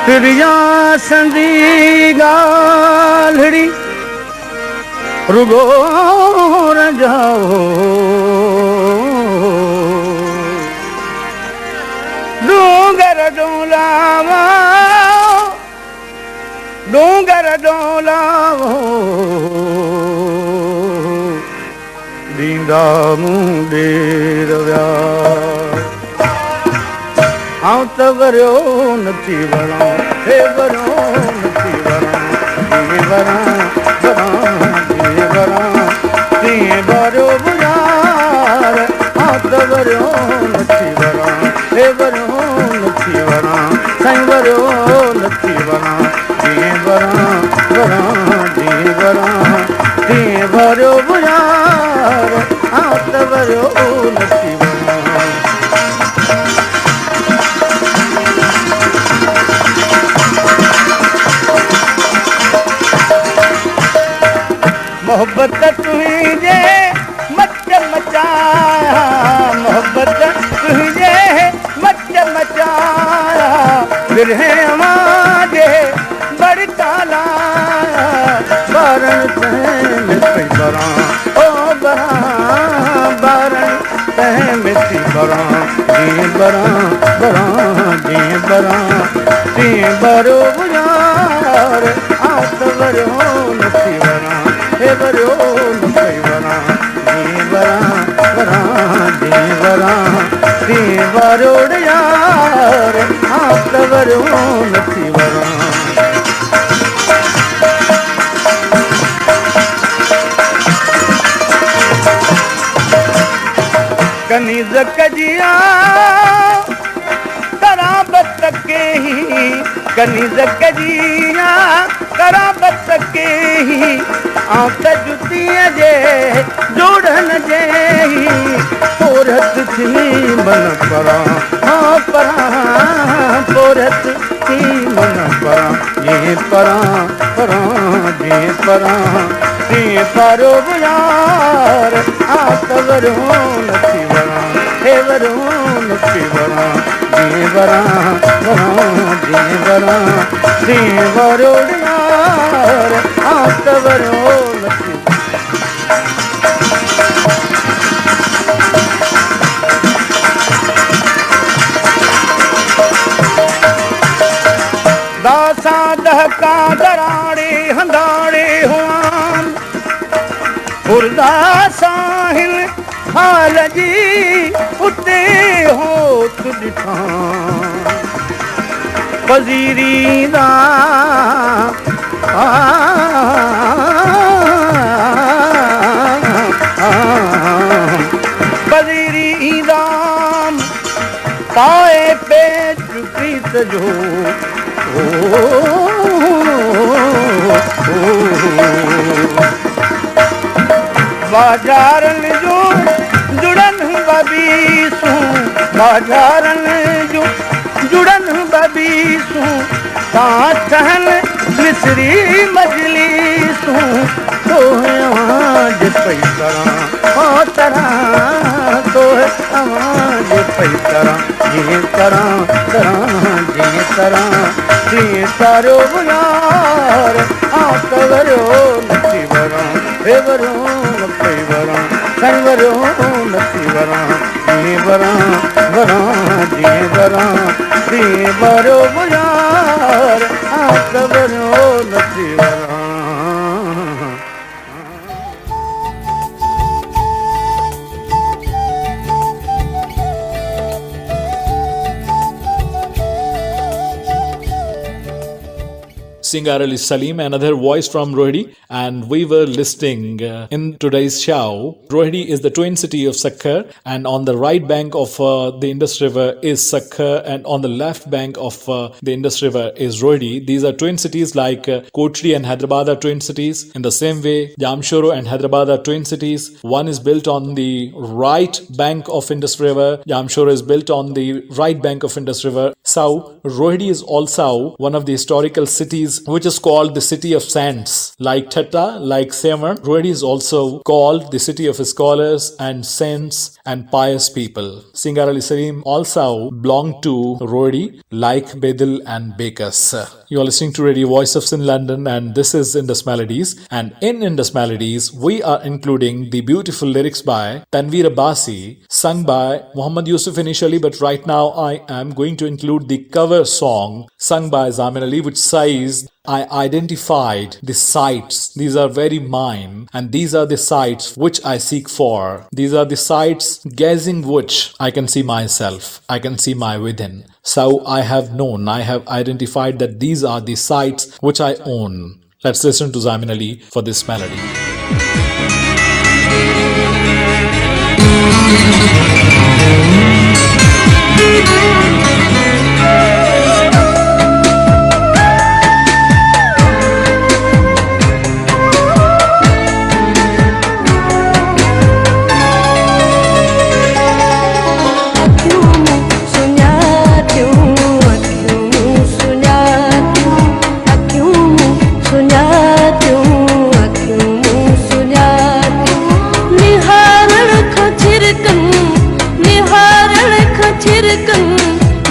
प्रिया संदी गालड़ी रुगो न जाओ डूंगर डोलावा डूंगर डोलावो दींदा मुंडे रव्या आऊं त वरियो नथी वरां हे वरियो नथी वरां कीअं वरां कीअं वरां कीअं वरियो बुझार आऊं त वरियो नथी वरां हे वरियो नथी वरां साईं वरियो नथी वरां कीअं वरां कीअं वरां कीअं वरियो बुझार आऊं त वरियो नथी वरां मोहब्बत तुझे मच मचाया मोहब्बत तुझे मच मचाया बिरहे हमारे बड़ी ताला बारण सहन पई बरां ओ बरां बारण सहन थी बरां जी बरां ती बरो बुझार आत वरो नथी वरां हे वरियो नथी वरां जी वरां जी वरां ती वरोड़ यार आत वरियो नथी वरां कनीज़ कजिया कराबत के ही कनीज़ कजिया कराबत के ही आऊं त जुतीअ जे जोड़न जे ही पोरत थी मन परां हाँ परां पोरत थी मन परां ये परां जी परां ती परो बुझार आत वरियो नथी वरां हे वरियो नथी वरां जी वरां जी वरां ती वरोड़ यार आत वरियो नथी दासा दहका दराड़े हंदाड़े हुआन उर्दा साहिल हाल जी उते हो तु ॾिठां वज़ीरी दा वज़ीरी दाम पाए पेट प्रीत जो बाजार जो जुड़न बबी बाजारन जूं जुड़न बबीसूं तां ठहन मिसरी मजलिसूं तोहे आवाज़ पई करां ओ तरां तोहे आवाज़ पई करां जीअं करां जीअं करां जीअं तारो यार आ कवरो नथी वरां हे वरो न पई वरां साईं वरो नथी वरां जीअं वरां जीअं वरां जीअं वरो यार आ कवरो नथी वरां Singer Ali Salim, another voice from Rohini, and we were listening in today's show. Rohini is the twin city of Sakkar, and on the right bank of the Indus River is Sakkar, and on the left bank of the Indus River is Rohini. These are twin cities like Kotri and Hyderabad are twin cities. In the same way, Jamshoro and Hyderabad are twin cities. One is built on the right bank of Indus River. Jamshoro is built on the right bank of Indus River. So, Rohini is also one of the historical cities which is called the city of saints. Like Thatta, like Seman, Rohini is also called the city of scholars and saints and pious people. Singer Ali Salim also belonged to Rohini, like Bedil and Bekas. You are listening to Radio Voice of Sin London, and this is Indus Melodies. And in Indus Melodies, we are including the beautiful lyrics by Tanveer Abbasi, sung by Muhammad Yusuf initially, but right now I am going to include the cover song sung by Zamin Ali, which says, I identified the sights, these are very mine, and these are the sights which I seek for. These are the sights gazing which I can see myself, I can see my within. So I have known, I have identified that these are the sights which I own. Let's listen to Zamin Ali for this melody. छिरकन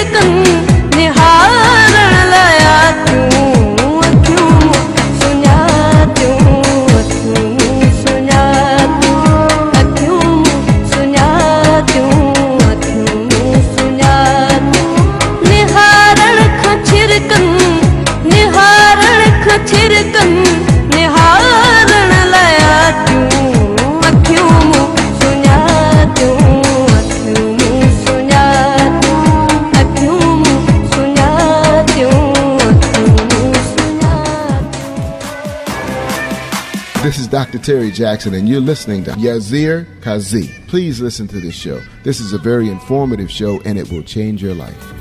छिरकन निहारण लाया क्यों अखियों सुना क्यों अखियों सुना अखियों सुना क्यों अखियों सुना निहारण खां छिरकन निहारण लाया क्यों अखियों सुना क्यों अखियों सुना अखियों सुना क्यों अखियों सुना। This is Dr. Terry Jackson, and you're listening to Yazir Kazi. Please listen to this show. This is a very informative show, and it will change your life.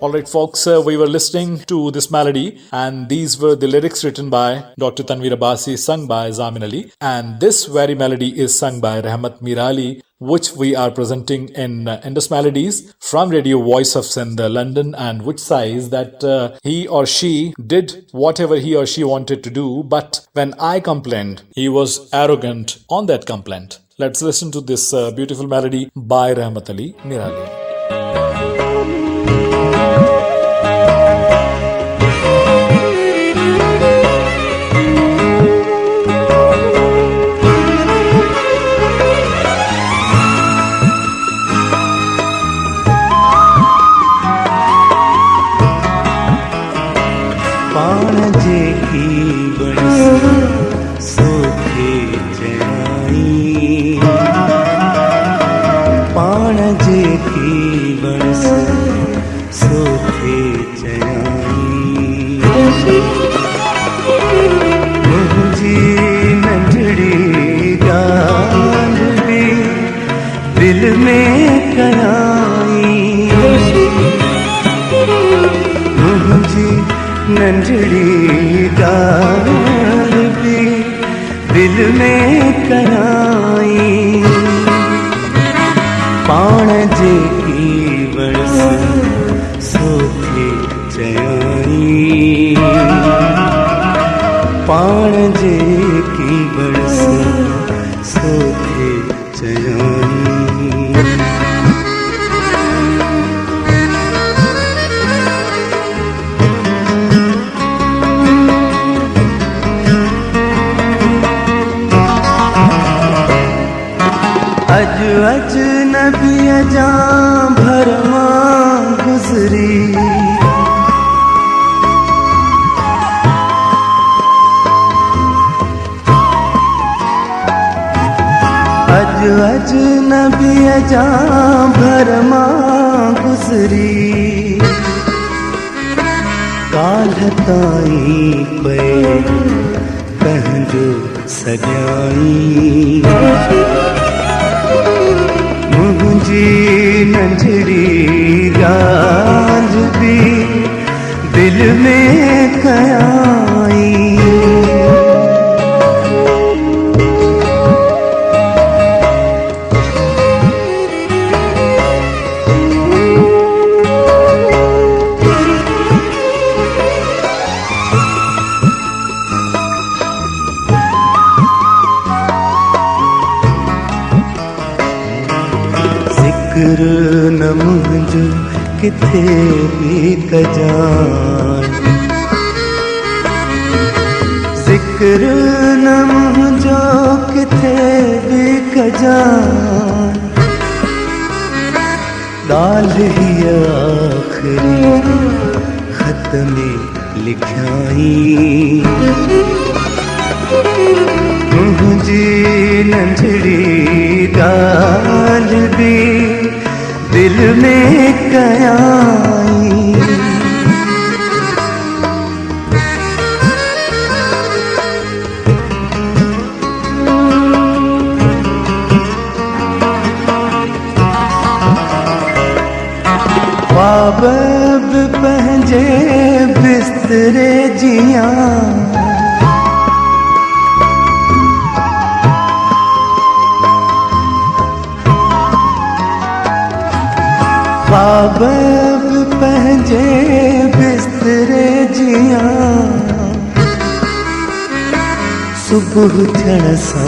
Alright folks, we were listening to this melody and these were the lyrics written by Dr. Tanveer Abbasi, sung by Zamin Ali, and this very melody is sung by Rahmat Mir Ali, which we are presenting in Indus Melodies from Radio Voice of Sindh, London, and which says that he or she did whatever he or she wanted to do, but when I complained, he was arrogant on that complaint. Let's listen to this beautiful melody by Rahmat Ali Mir Ali. नंढड़ी गाल भी दिल में कराई पाण जेकी बरस सोखे चयाई पाण जेकी बरस सोखे चयाई अजनबी जा भरमा गुजरी अजनबी जा भरमा गुजरी काल्ह ताईं पे कंहिंजो सॼाई मुझी नंढड़ी गाल भी दिल में कराई न मुंहिंजो किथे बि कजान ज़िक्र न मुंहिंजो किथे बि कजान ॻाल्हि हीअ आख़िरी ख़त में लिखियाई मुंहिंजी नंढड़ी ॻाल्हि बि दिल में कयाई ख्वाब पंहिंजे बिस्तरे जिया ख्वाब पंहिंजे बिस्तरे जिया सुबह थियणसा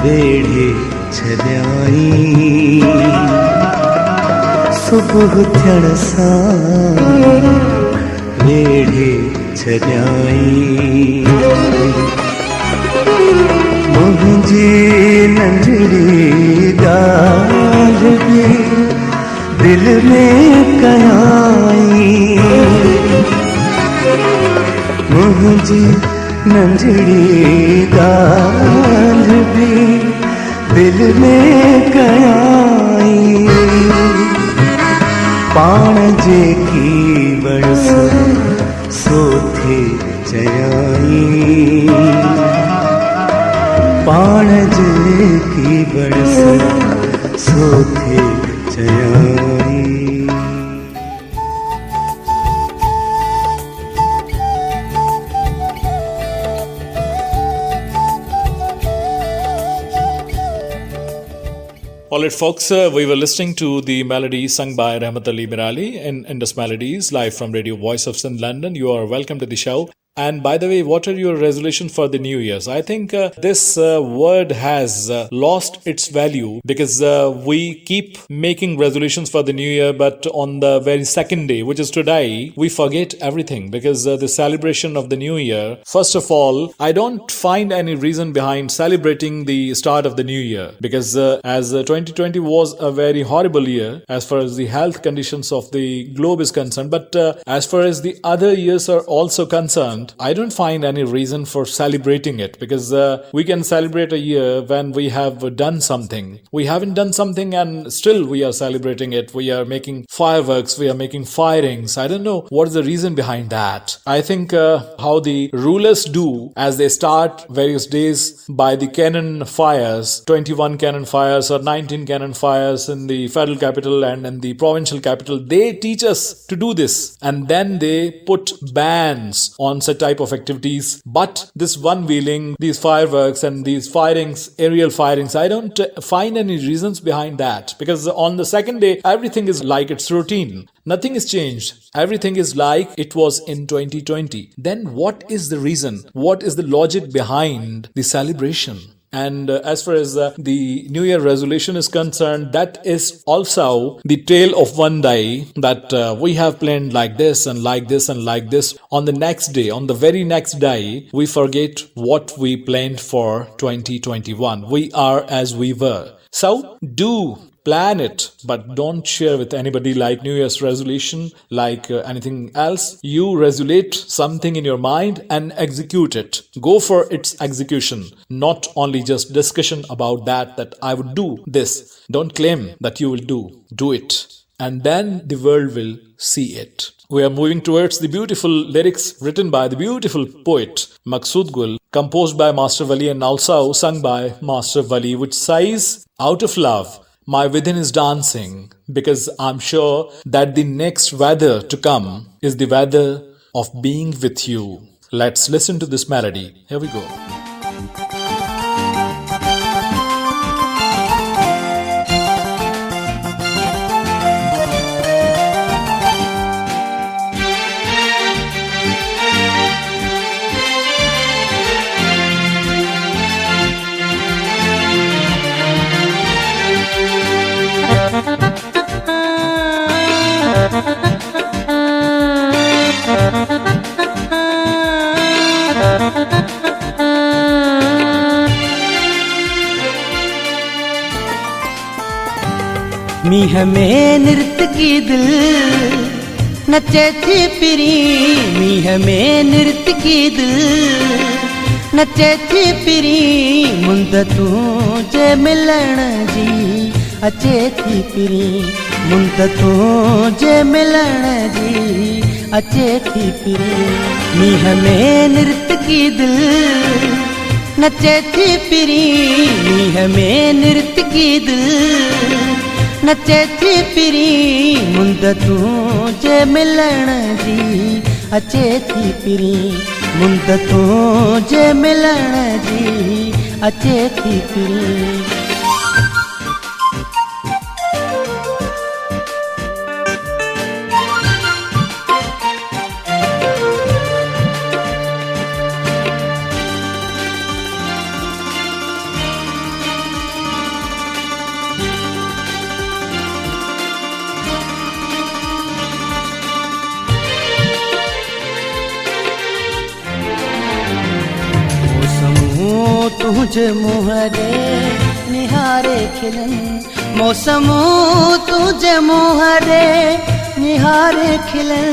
वेढ़े छॾियाई सुबह थियणसा वेढ़े छॾियाई मुंहिंजी नंढड़ी ॻाल्हि बि दिल में कयाई मुंहिंजी नंढड़ी ॻाल्हि बि दिल में कयाई पाण जेकी बरस सो थे चयाई पाण जेकी बरस सो थे चयाई Alright folks, we were listening to the melody sung by Rahmat Ali Mirali in Indus Melodies live from Radio Voice of Sin London. You are welcome to the show. And by the way, what are your resolutions for the New Year's? I think this word has lost its value because we keep making resolutions for the New Year, but on the very second day, which is today, we forget everything because the celebration of the New Year, first of all, I don't find any reason behind celebrating the start of the New Year because as 2020 was a very horrible year as far as the health conditions of the globe is concerned, but as far as the other years are also concerned, I don't find any reason for celebrating it because we can celebrate a year when we have done something. We haven't done something and still we are celebrating it. We are making fireworks, we are making firings. I don't know what is the reason behind that. I think how the rulers do as they start various days by the cannon fires, 21 cannon fires or 19 cannon fires in the federal capital and in the provincial capital. They teach us to do this and then they put bans on such type of activities. But this unveiling, these fireworks and these firings, aerial firings, I don't find any reasons behind that because on the second day everything is like its routine. Nothing is changed. Everything is like it was in 2020. Then what is the reason? What is the logic behind the celebration? And as far as the New Year resolution is concerned, that is also the tale of one day that we have planned like this and like this and like this. On the next day, on the very next day, we forget what we planned for 2021. We are as we were. So do plan it, but don't share with anybody like New Year's resolution, like anything else. You resolute something in your mind and execute it. Go for its execution, not only just discussion about that I would do this. Don't claim that you will do. Do it. And then the world will see it. We are moving towards the beautiful lyrics written by the beautiful poet Maqsood Gul, composed by Master Wali and also sung by Master Wali, which says, out of love, my within is dancing because I'm sure that the next weather to come is the weather of being with you. Let's listen to this melody. Here we go. मीह में नृत्य की दिल नचे थी पिरी मीह में नृत्य की दिल नचे थी पिरी मुंद तुझे मिलण जी अचे थी पिरी मुंद तुझे मिलण जी अचे थी पिरी मीह में नृत्य की दिल नचे थी पिरी मीह में नृत्य की दिल नचे थी पिरी मुंद तुझे मिलण जी अचे थी पिरी मुंद तुझे मिलण जी अचे थी पिरी तुझे मुहरे निहारे खिलन मौसमो तुझे मुहरे निहारे खिलन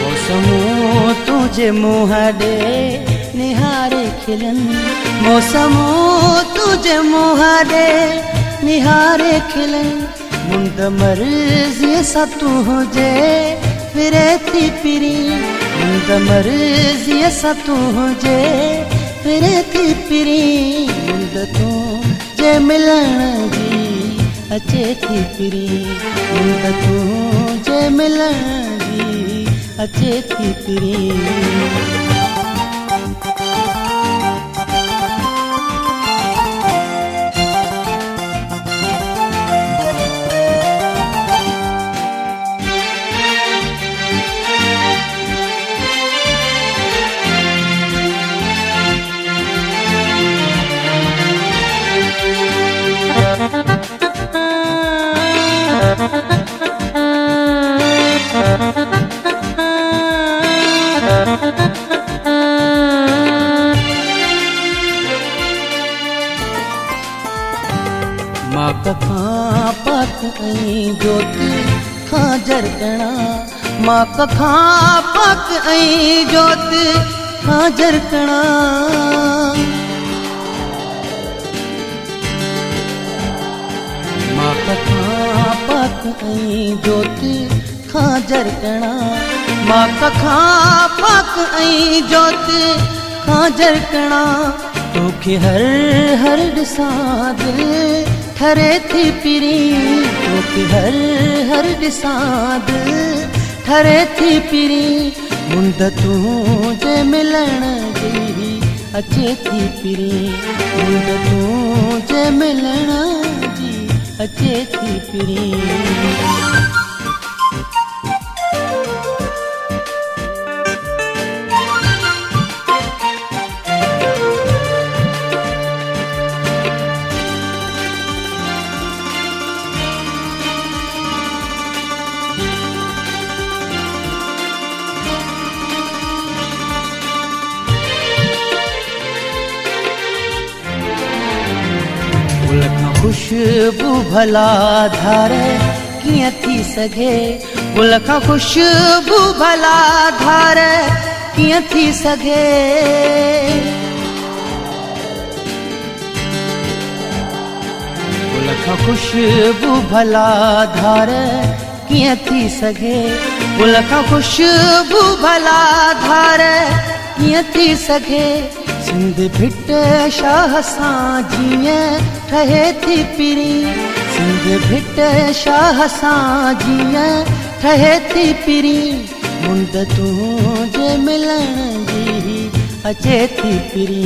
मौसमो तुझे मुहरे निहारे खिलन मौसमो तुझे मुहरे निहारे खिलन मुंद मर्ज़ी सा तुझे फिरे थी पिरी मुंद मर्ज़ी सा तुझे फिरे थी पिरी मुंद तुझे मिलण जी अचे थी पिरी मुंद तुझे मिलण जी अचे थी पिरी माँ कखां पक ऐं ज्योति खां जरकणा माँ कखां पक ऐं ज्योति खां जरकणा माँ कखां पक ऐं ज्योति खां जरकणा माँ कखां पक ऐं ज्योति खां जरकणा तोखे हर हर ॾिसां दिल ठरे थी पिरी तोखे हर हर ॾिसां दिल ठरे थी पिरी मुंद तुझे मिलण जी अचे थी पिरी मुंद तुझे मिलण जी अचे थी पिरी खुशबू भला धारे कीअं थी सघे गुल खां खुशबू भला धारे कीअं थी सघे गुल खां खुशबू भला धारे कीअं थी सघे गुल खां खुशबू भला धारे कीअं थी सघे सिंध भिट शाह सां जीअं ठहे थी पिरी सिंध भिट शाह सां जीअं ठहे थी पिरी मुंद तुझे मिलण जी अचे थी पिरी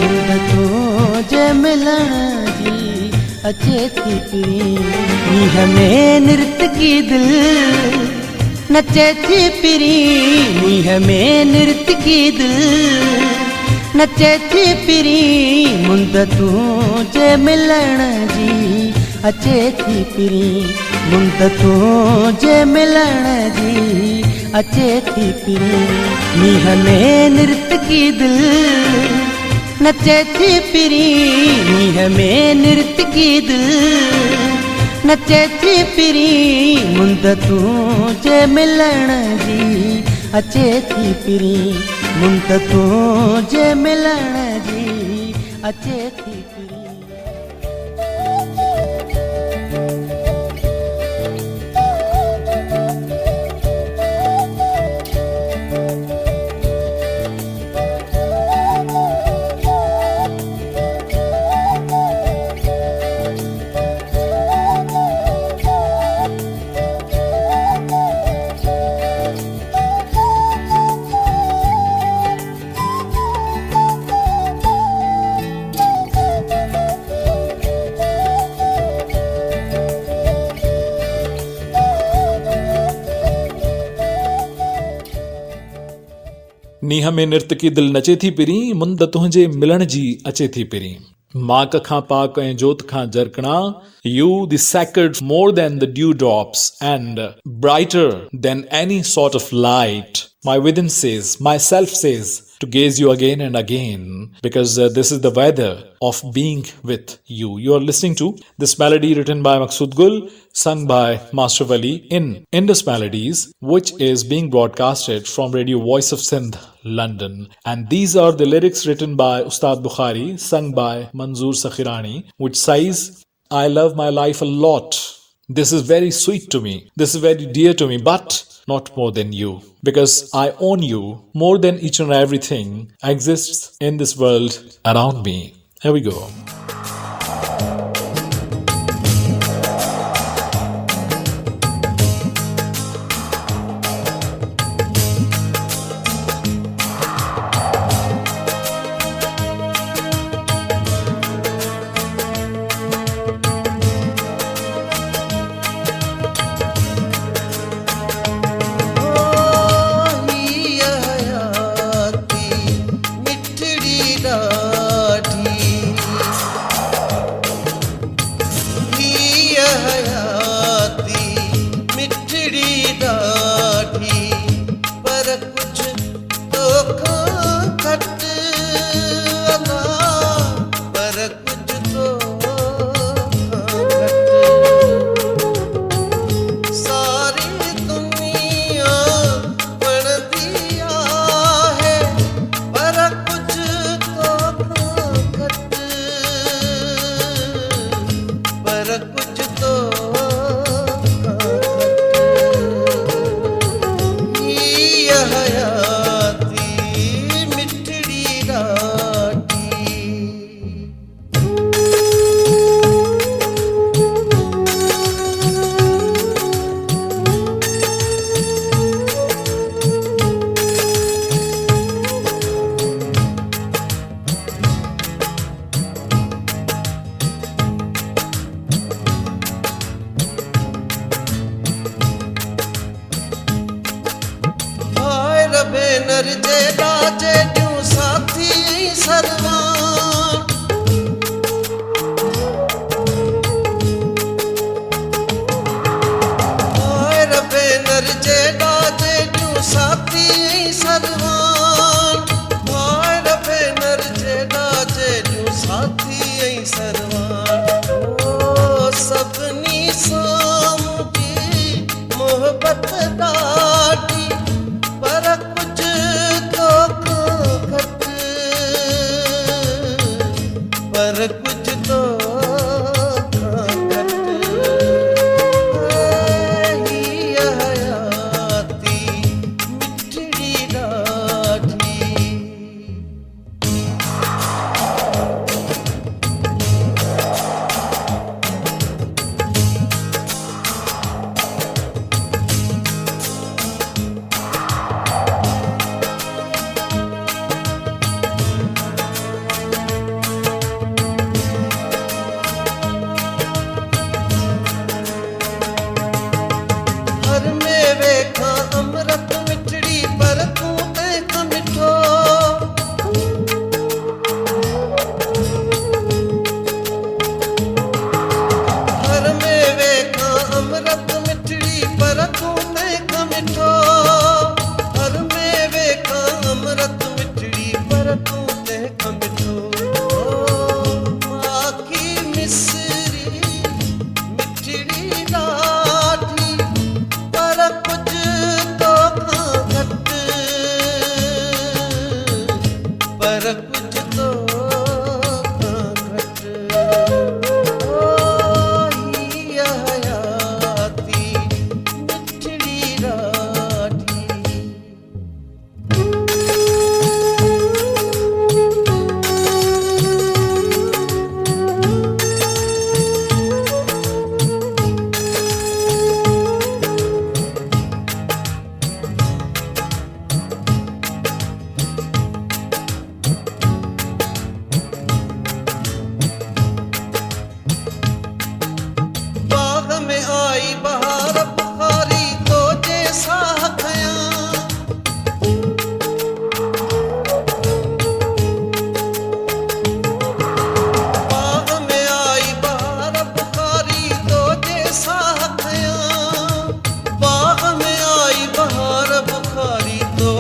मुंद तुझे मिलण जी अचे थी पिरी मींहं में नृत्य की दिल नचे थी पिरी मींहं में नृत्य की दिल नचे थी पिरी मुंद तुझे मिलण जी अचे थी पिरी मुंद तुझे मिलण जी अचे थी पिरी मींहं में नृत्य की दिल नचे थी पिरी मींहं में नृत्य की दिल नचे थी पिरी मुंद तुझे मिलण जी अचे थी पिरी मुंद तुझे मिलण जी अचे थी पिरी नीह में नृत्य की दिल नचे थी पिरी मुंद तुंहिंजे मिलण जी अचे थी पिरी माक खां पाक ऐं जोत खां जरकणा you the sacred more than the dewdrops and brighter than any sort of light My within says, my self says, to gaze you again and again, because this is the weather of being with you. You are listening to this melody written by Maqsood Gul, sung by Master Wali in Indus Melodies, which is being broadcasted from Radio Voice of Sindh, London. And these are the lyrics written by Ustad Bukhari, sung by Manzoor Sakhirani, which says, I love my life a lot. This is very sweet to me. This is very dear to me, but not more than you. Because I own you more than each and everything exists in this world around me. Here we go. बाग में आई बहार बुखारी तो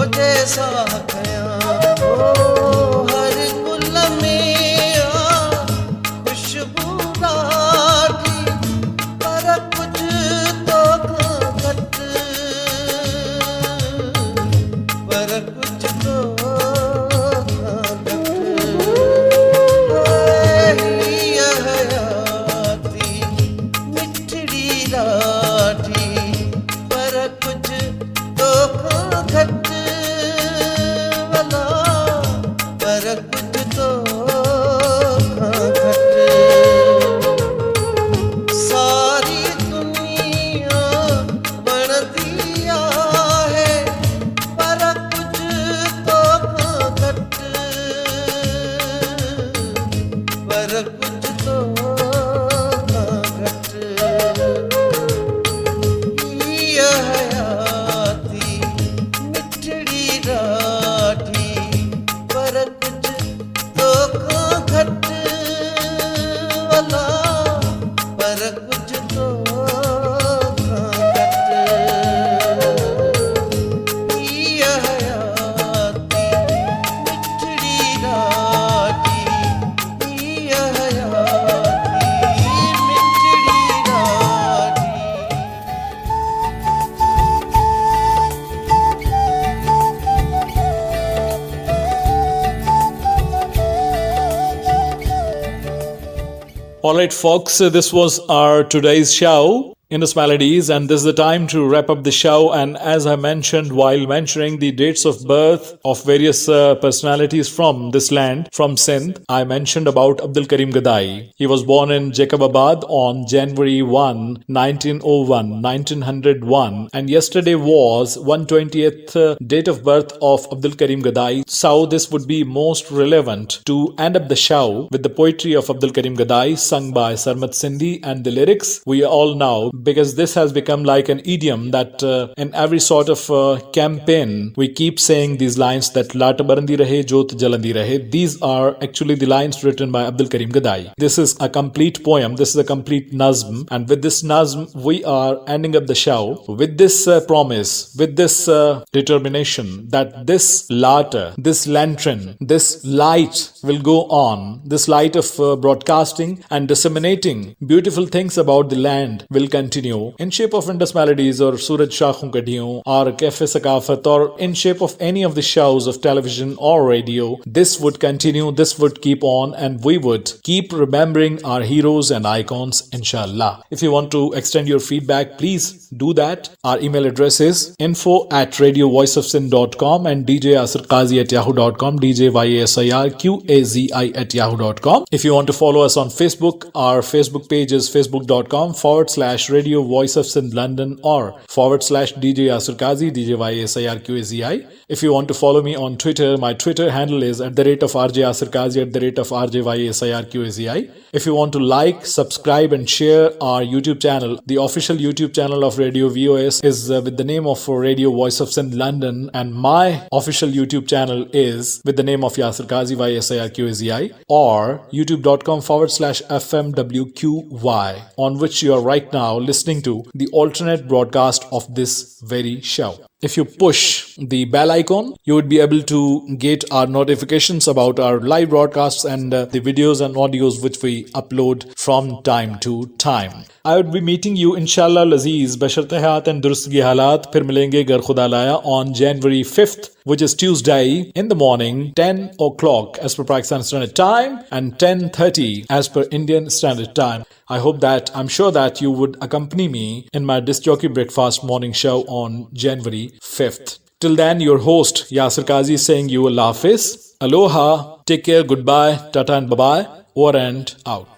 All right, folks, this was our today's show. Indus Melodies, and this is the time to wrap up the show. And as I mentioned while mentioning the dates of birth of various personalities from this land, from Sindh, I mentioned about Abdul Karim Gadai. He was born in Jacobabad on January 1, 1901, and yesterday was 120th date of birth of Abdul Karim Gadai. So this would be most relevant to end up the show with the poetry of Abdul Karim Gadai sung by Sarmat Sindhi, and the lyrics we all know, because this has become like an idiom that in every sort of campaign we keep saying these lines that Laata barandi rahe jot jalandi rahe. These are actually the lines written by Abdul Karim Gadai. This is a complete poem, this is a complete nazm, and with this nazm we are ending up the show with this promise, with this determination that this Laata, this lantern, this light will go on, this light of broadcasting and disseminating beautiful things about the land will continue in shape of Indus Melodies or Suraj Shaakhon Kadiyon or Cafe Sakafat, or in shape of any of the shows of television or radio. This would continue, this would keep on, and we would keep remembering our heroes and icons, inshallah. If you want to extend your feedback, please do that. Our email address is info@radiovoiceofsin.com and djasirqazi@yahoo.com, djyasirqazi@yahoo.com. If you want to follow us on Facebook, our Facebook page is facebook.com/Radio Voice of Sindh London or /DJ Yasir Qazi, DJYASIRQAZI. If you want to follow me on Twitter, my Twitter handle is @RJ Yasir Qazi, @RJYASIRQAZI. If you want to like, subscribe and share our YouTube channel, the official YouTube channel of Radio VOS is with the name of Radio Voice of Sindh London, and my official YouTube channel is with the name of Yasir Qazi YASIRQAZI, or youtube.com/FMWQY, on which you are right now listening to the alternate broadcast of this very show. If you push the bell icon, you would be able to get our notifications about our live broadcasts and the videos and audios which we upload from time to time. I would be meeting you inshallah Lazeez basharte hayat and durustgi halat. Phir milenge gar khuda laya on January 5th, which is Tuesday in the morning, 10 o'clock as per Pakistan Standard Time and 10:30 as per Indian Standard Time. I'm sure that you would accompany me in my disc jockey breakfast morning show on January 5th. Till then, your host Yasir Qazi saying you Allah Hafiz, aloha, take care, goodbye, tata and bye-bye, over and out.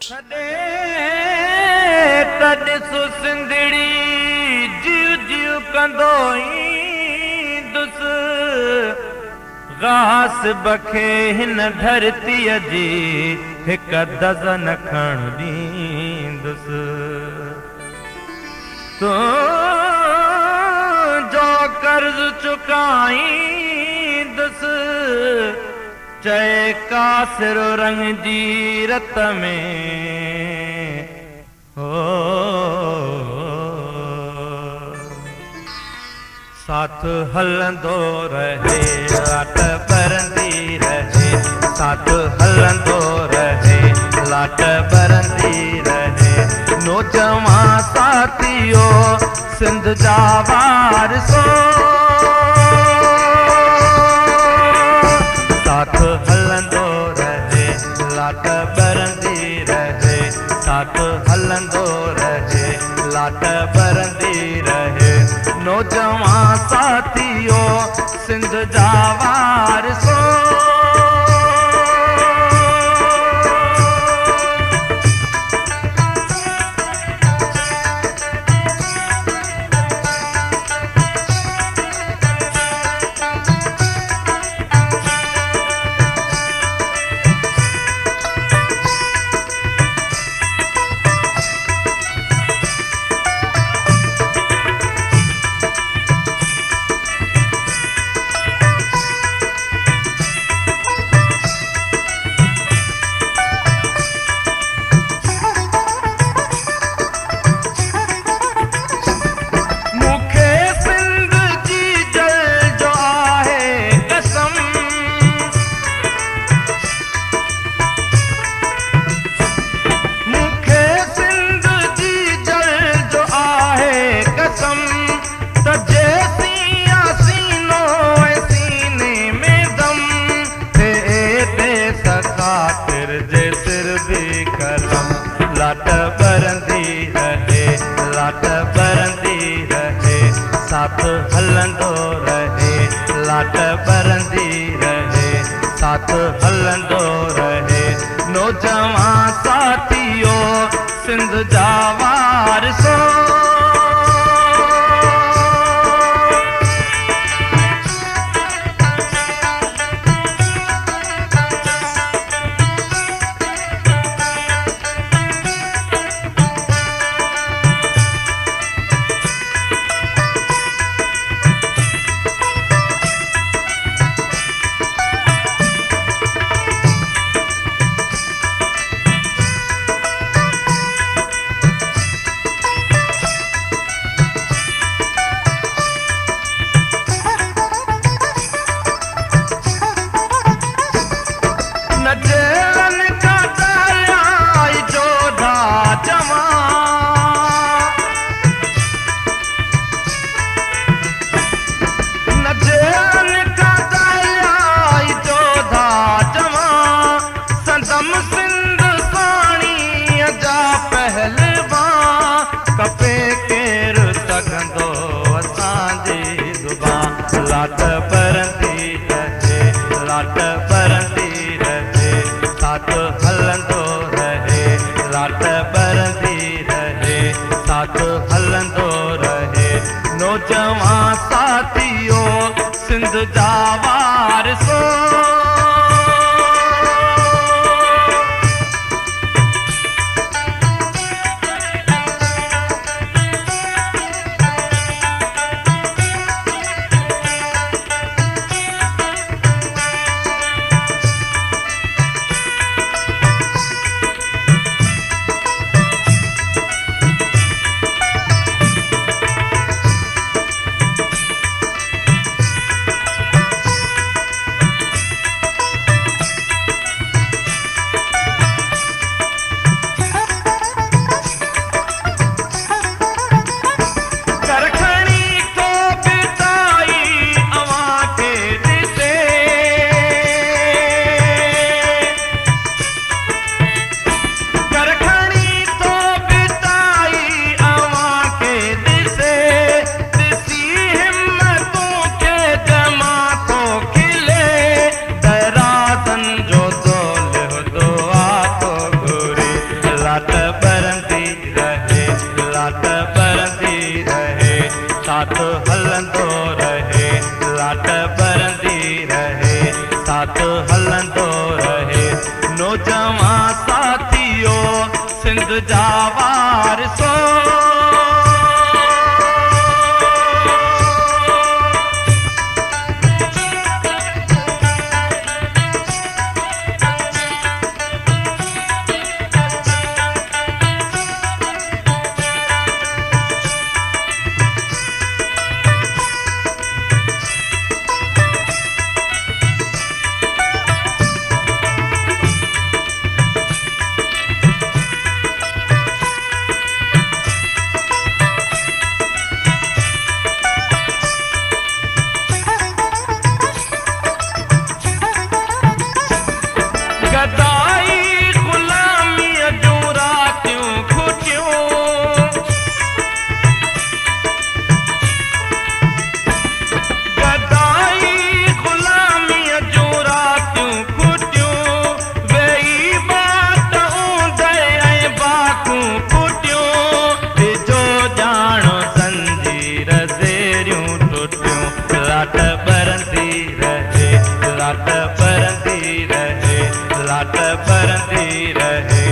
घास बखे हिन धरतीअ जी हिक दज़न खण ॾींदुस तूं जो कर्ज़ चुकाईंदुस चए कासिर रंग जी रत में हो साथ हलंदो रहे लाट बरंदी रहे साथ हलंदो रहे लाट बरंदी रहे नौजवान साथियो सिंध जा वारसो साथ हलंदो रहे लाट बरंदी रहे साथ हलंदो रहे लाट बरंदी रहे नौजवान साथियो सिंध जा वारसो साथ हलंदो रहे, लाट बरंदी रहे, साथ हलंदो रहे। नौजवान साथियो सिंध जा वारिसो, लाट बरंदी रहे, लाट बरंदी रहे, साथ हलंदो रहे, लाट बरंदी रहे, साथ हलंदो रहे। नौजवान साथियो सिंध जा वारिसो, साथ हलंदो रहे, लाट बरंदी रहे, साथ हलंदो रहे। नौजवान साथियो सिंध जा वारिसो, लाट बरंदी रहे, लाट बरंदी रहे, लाट बरंदी रहे,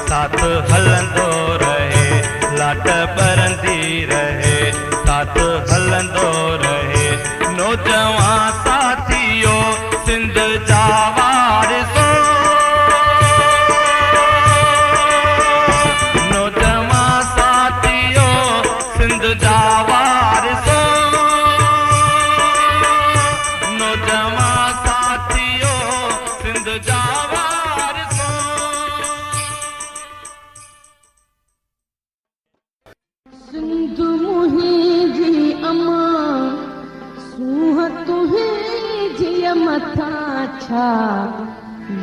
साथ हलंदो रहे, लाट बरंदी रहे, साथ हलंदो रहे। नौजवान साथियो सिंध जा वारिसो, नौजवान साथियो सिंध जा वारिसो, नौजवान साथियो सिंध जा वारिसो। सिंध मुंहिंजी अमा सूंह तुंहिंजी मथां छा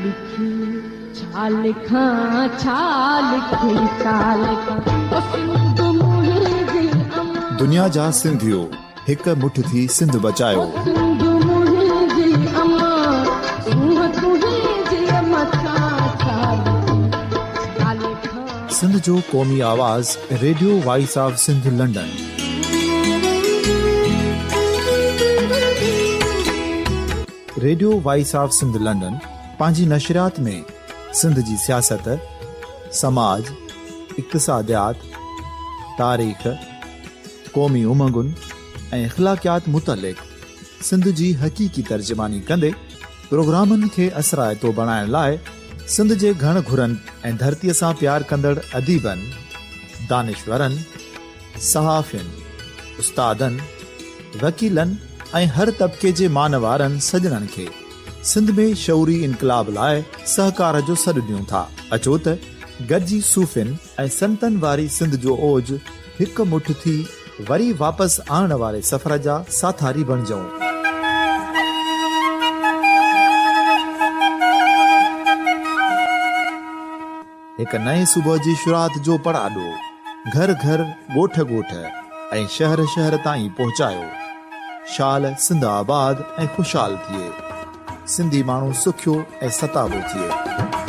लिखी, छा लिखां छा लिखी, छा लिखां। सिंध मुंहिंजी अमा। दुनिया जा सिंधियो हिक मुठ थी सिंध बचायो। सिंध जो क़ौमी आवाज़ radio voice of Sindh London. Radio voice of Sindh London पंहिंजी नशरियात में सिंध जी सियासत, समाज, इक़्तिसादियात, तारीख़, क़ौमी उमंगुनि ऐं अख़लाक़ियात मुतलिक़ सिंध जी हक़ीक़ी तर्जुमानी कंदे प्रोग्रामनि खे असराइतो बणाइण लाइ सिंध जे घण घुरनि ऐं धरतीअ सां प्यार कंदड़ अदीबनि, दानिशवरनि, सहाफ़ियुनि, उस्तादनि, वकीलनि ऐं हर तबिके जे मानवारनि सजणनि खे सिंध में शऊरी इनकलाब लाइ सहकार जो सॾु ॾियूं था। अचो त गॾिजी सूफ़ियुनि ऐं संतनि वारी सिंध जो ओज हिक मुठ थी वरी वापसि आणण वारे सफ़र जा साथारी बणिजऊं। हिक नए सुबुह जी शुरूआत जो पड़ाॾो घर घर, ॻोठ ॻोठ ऐं शहर शहर ताईं पहुचायो। शाल सिंध आबाद ऐं ख़ुशहाल थिए, सिंधी माण्हू सुखियो ऐं सताबो थिए।